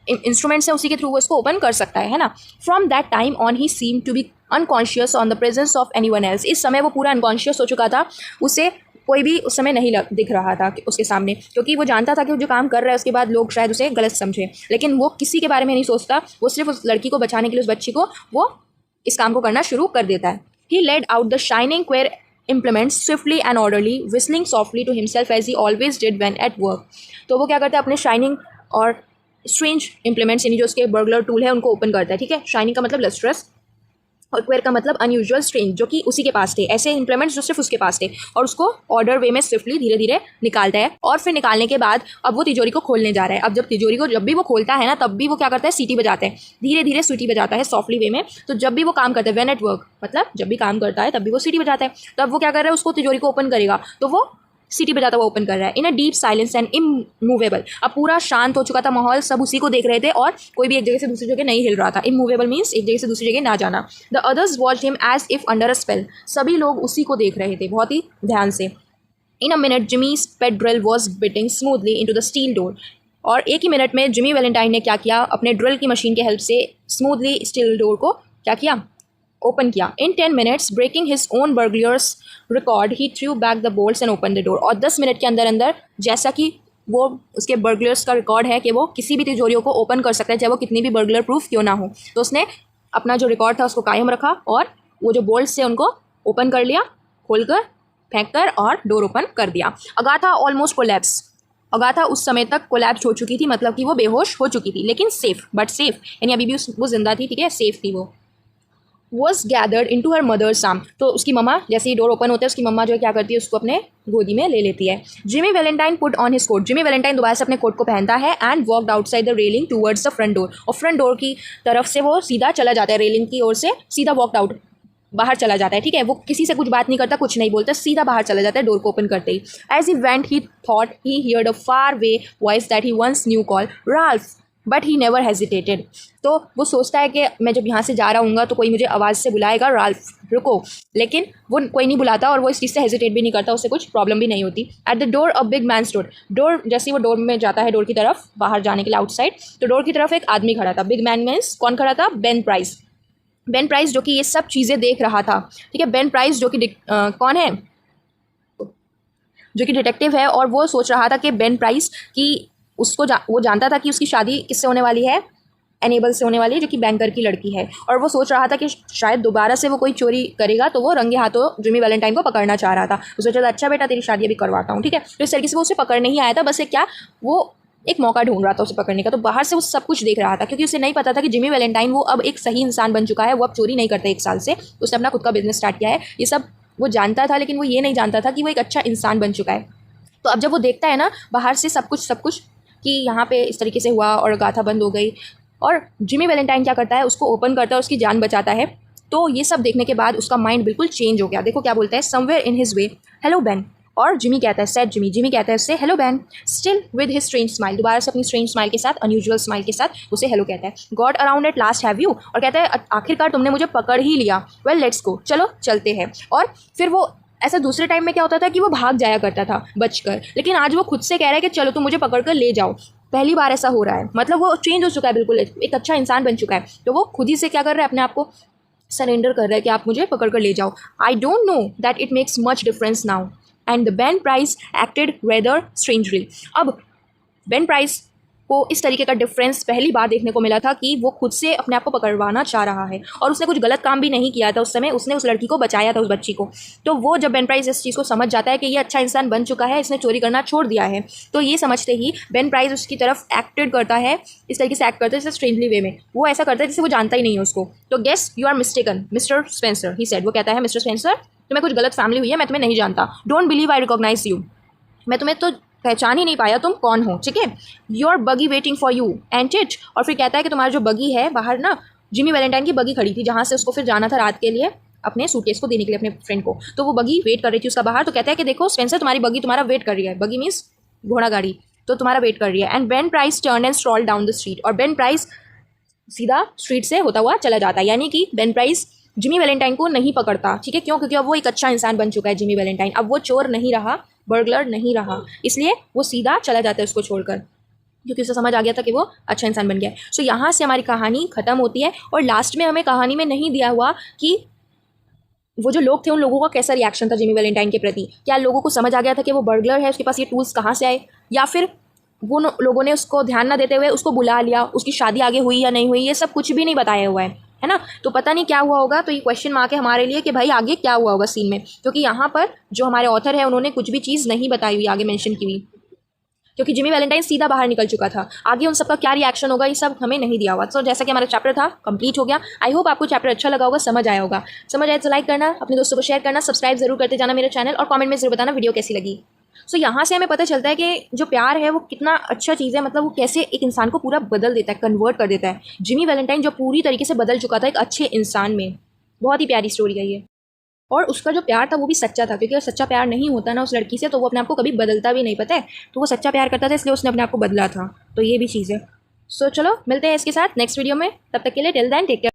इंस्ट्रूमेंट्स है उसी के थ्रू वो इसको ओपन कर सकता है ना। From that time on he seem to be unconscious on the presence of anyone else. इस समय वो पूरा अनकॉन्शियस हो चुका था, उसे कोई भी उस समय नहीं दिख रहा था उसके सामने, क्योंकि वो जानता था कि वो जो काम कर रहा है उसके बाद लोग शायद उसे गलत समझे, लेकिन वो किसी के बारे में नहीं सोचता, वो सिर्फ उस लड़की को बचाने के लिए, उस बच्ची को, वो इस काम को करना शुरू कर देता है। He laid out the shining queer implements swiftly and orderly, whistling softly to himself as he always did when at work। तो वो क्या करता है, अपने शाइनिंग और स्ट्रेंज इंप्लीमेंट्स, यानी जो उसके बर्गलर टूल है उनको ओपन करता है। ठीक है, शाइनिंग का मतलब लस्ट्रस और क्वेयर का मतलब अनयूजुअल स्ट्रेंज, जो कि उसी के पास थे, ऐसे इंप्लीमेंट्स जो सिर्फ उसके पास थे, और उसको ऑर्डर वे में स्विफ्टली धीरे धीरे निकालता है। और फिर निकालने के बाद अब वो तिजोरी को खोलने जा रहा है। अब जब तिजोरी को जब भी वो खोलता है ना, तब भी वो क्या करता है, सीटी बजाता है, धीरे धीरे सीटी बजाता है सॉफ्टली वे में। तो जब भी वो काम करता है, व्हेन एट वर्क, मतलब जब भी काम करता है तब भी वो सीटी बजाता है। तो अब वो क्या कर रहा है, उसको तिजोरी को ओपन करेगा तो वो सीटी बजाता हुआ ओपन कर रहा है। In a deep silence and immovable, अब पूरा शांत हो चुका था माहौल, सब उसी को देख रहे थे और कोई भी एक जगह से दूसरी जगह नहीं हिल रहा था। इमूवेबल मीन्स एक जगह से दूसरी जगह ना जाना। The others watched him as if under a spell, सभी लोग उसी को देख रहे थे बहुत ही ध्यान से। In a minute Jimmy's pet drill was biting smoothly into the steel door, और एक ही मिनट में जिमी वैलेंटाइन ने क्या किया, अपने ड्रिल की मशीन के हेल्प से स्मूथली स्टील डोर को क्या किया, ओपन किया। In 10 minutes breaking his own burglar's record he threw back the bolts and open the door, और 10 मिनट के अंदर अंदर, जैसा कि वो उसके बर्गलर्स का रिकॉर्ड है कि वो किसी भी तिजोरियों को ओपन कर सकता है, चाहे वो कितनी भी बर्गलर प्रूफ क्यों ना हो, तो उसने अपना जो रिकॉर्ड था उसको कायम रखा और वो जो बोल्ट्स से उनको ओपन कर लिया, खोलकर, फेंक कर, और डोर ओपन कर दिया। अगाथा ऑलमोस्ट कोलैप्स, अगाथा उस समय तक कोलैप्स हो चुकी थी, मतलब कि वो बेहोश हो चुकी थी, लेकिन सेफ, बट सेफ, यानी अभी भी वो जिंदा थी। ठीक है, सेफ थी वो। Was gathered into her mother's arm, तो उसकी मम्मा, जैसे ही डोर ओपन होता है उसकी मम्मा जो है क्या करती है, उसको अपने गोदी में ले लेती है। Jimmy Valentine put on his coat, Jimmy Valentine दोबारा से अपने कोट को पहनता है and walked outside the railing towards the front door, और फ्रंट डोर की तरफ से वो सीधा चला जाता है, रेलिंग की ओर से सीधा वॉकड आउट, बाहर चला जाता है। ठीक है, वो किसी से कुछ बात नहीं करता, कुछ नहीं बोलता, सीधा बाहर चला जाता है डोर को ओपन करते ही। As he went he thought he heard a far away voice that he once knew call Ralph, but he never hesitated. तो वो सोचता है कि मैं जब यहाँ से जा रहा हूँगा तो कोई मुझे आवाज़ से बुलाएगा, राल्फ रुको, लेकिन वो कोई नहीं बुलाता और वो इस चीज़ से हेजिटेट भी नहीं करता, उससे कुछ प्रॉब्लम भी नहीं होती। At the door a big man stood, door जैसे वो डोर में जाता है, डोर की तरफ बाहर जाने के लिए आउटसाइड, तो डोर की तरफ एक आदमी खड़ा था। बिग मैन मीन्स कौन खड़ा था, बेन प्राइस। बेन प्राइस जो कि ये सब चीज़ें देख रहा था। ठीक है, बेन प्राइस जो कि कौन है, जो कि डिटेक्टिव है, और वो सोच रहा था कि बेन प्राइस की उसको वो जानता था कि उसकी शादी किससे होने वाली है, एनेबल से होने वाली है, जो कि बैंकर की लड़की है, और वो सोच रहा था कि शायद दोबारा से वो कोई चोरी करेगा, तो वो रंगे हाथों जिमी वैलेंटाइन को पकड़ना चाह रहा था। वो सोचा था अच्छा बेटा तेरी शादी अभी करवाता हूँ। ठीक है, तो इस तरीके से वो उसे पकड़ने ही आया था, बस एक क्या, वो एक मौका ढूंढ रहा था उसे पकड़ने का। तो बाहर से वो सब कुछ देख रहा था, क्योंकि उसे नहीं पता था कि जिमी वैलेंटाइन वो अब एक सही इंसान बन चुका है, वो अब चोरी नहीं करता 1 साल से, उसने अपना खुद का बिजनेस स्टार्ट किया है। ये सब वो जानता था, लेकिन वो ये नहीं जानता था कि वो एक अच्छा इंसान बन चुका है। तो अब जब वो देखता है ना बाहर से सब कुछ कि यहाँ पे इस तरीके से हुआ और गाथा बंद हो गई, और जिमी वैलेंटाइन क्या करता है, उसको ओपन करता है, उसकी जान बचाता है। तो ये सब देखने के बाद उसका माइंड बिल्कुल चेंज हो गया। देखो क्या बोलता है, somewhere in his way hello Ben. और जिमी कहता है, सेड जिमी कहता है उससे hello Ben, still with his strange smile, दोबारा से अपनी स्ट्रेंज स्माइल के साथ, अनयूजुअल स्माइल के साथ उसे हेलो कहता है। God around at last have you, और कहता है आखिरकार तुमने मुझे पकड़ ही लिया, वेल लेट्स गो, चलो चलते हैं। और फिर वो ऐसा दूसरे टाइम में क्या होता था कि वो भाग जाया करता था बचकर, लेकिन आज वो खुद से कह रहा है कि चलो तुम मुझे पकड़ कर ले जाओ। पहली बार ऐसा हो रहा है, मतलब वो चेंज हो चुका है, बिल्कुल एक अच्छा इंसान बन चुका है। तो वो खुद ही से क्या कर रहा है, अपने आप को सरेंडर कर रहा है कि आप मुझे पकड़ कर ले जाओ। आई don't know that it makes much difference now, and the Ben price acted rather strangely. अब बेन प्राइस को इस तरीके का डिफरेंस पहली बार देखने को मिला था कि वो खुद से अपने आप को पकड़वाना चाह रहा है, और उसने कुछ गलत काम भी नहीं किया था उस समय, उसने उस लड़की को बचाया था, उस बच्ची को। तो वो जब बेन प्राइस इस चीज़ को समझ जाता है कि ये अच्छा इंसान बन चुका है, इसने चोरी करना छोड़ दिया है, तो ये समझते ही बेन प्राइस उसकी तरफ एक्टेड करता है, इस तरीके से एक्ट करता है जैसे स्ट्रेंजली वे में। वो ऐसा करता है जैसे वो जानता ही नहीं है उसको। तो guess you are mistaken mister Spencer, he said, वो कहता है मिस्टर स्पेंसर तुम्हें कुछ गलत फैमिली हुई है, मैं तुम्हें नहीं जानता, don't believe I recognize you, मैं तुम्हें तो पहचान ही नहीं पाया तुम कौन हो, ठीक है। योर बगी waiting for you and it. और फिर कहता है कि तुम्हारा जो बगी है बाहर ना, जिमी वैलेंटाइन की बगी खड़ी थी जहाँ से उसको फिर जाना था रात के लिए अपने सूटकेस को देने के लिए अपने फ्रेंड को। तो वो बगी वेट कर रही थी उसका बाहर। तो कहता है कि देखो स्पेंसर तुम्हारी बगी तुम्हारा वेट कर रही है, बगी मीन्स घोड़ा गाड़ी, तो तुम्हारा वेट कर रही है। And Ben price turn and stroll down the street, और बेन प्राइस सीधा स्ट्रीट से होता हुआ चला जाता है, यानी कि बेन प्राइस जिमी वैलेंटाइन को नहीं पकड़ता, ठीक है। क्यों? क्योंकि अब वो एक अच्छा इंसान बन चुका है जिमी वैलेंटाइन, अब वो चोर नहीं रहा, बर्गलर नहीं रहा, इसलिए वो सीधा चला जाता है उसको छोड़कर, क्योंकि उसे समझ आ गया था कि वो अच्छा इंसान बन गया है। सो यहाँ से हमारी कहानी ख़त्म होती है, और लास्ट में हमें कहानी में नहीं दिया हुआ कि वो जो लोग थे उन लोगों का कैसा रिएक्शन था जिमी वैलेंटाइन के प्रति। क्या लोगों को समझ आ गया था कि वो बर्गलर है, उसके पास ये टूल्स कहाँ से आए, या फिर वो लोगों ने उसको ध्यान ना देते हुए उसको बुला लिया, उसकी शादी आगे हुई या नहीं हुई, ये सब कुछ भी नहीं बताया हुआ है ना। तो पता नहीं क्या हुआ होगा। तो ये क्वेश्चन मार्क है हमारे लिए कि भाई आगे क्या हुआ होगा सीन में, क्योंकि यहाँ पर जो हमारे ऑथर है उन्होंने कुछ भी चीज़ नहीं बताई हुई आगे मेंशन की हुई, क्योंकि जिमी वैलेंटाइन सीधा बाहर निकल चुका था। आगे उन सबका क्या रिएक्शन होगा ये सब हमें नहीं दिया हुआ। तो जैसा कि हमारा चैप्टर था कंप्लीट हो गया। आई होप आपको चैप्टर अच्छा लगा होगा, समझ आया होगा। समझ आए तो लाइक करना, अपने दोस्तों को शेयर करना, सब्सक्राइब जरूर करते जाना मेरे चैनल, और कमेंट में जरूर बताना वीडियो कैसी लगी। सो यहाँ से हमें पता चलता है कि जो प्यार है वो कितना अच्छा चीज़ है, मतलब वो कैसे एक इंसान को पूरा बदल देता है, कन्वर्ट कर देता है। जिमी वैलेंटाइन जो पूरी तरीके से बदल चुका था एक अच्छे इंसान में। बहुत ही प्यारी स्टोरी है ये, और उसका जो प्यार था वो भी सच्चा था, क्योंकि अगर सच्चा प्यार नहीं होता ना उस लड़की से तो वो अपने आप को कभी बदलता भी नहीं, पता है। तो वो सच्चा प्यार करता था इसलिए उसने अपने आप को बदला था, तो ये भी चीज़ है। सो चलो मिलते हैं इसके साथ नेक्स्ट वीडियो में, तब तक के लिए टिल देन टेक केयर।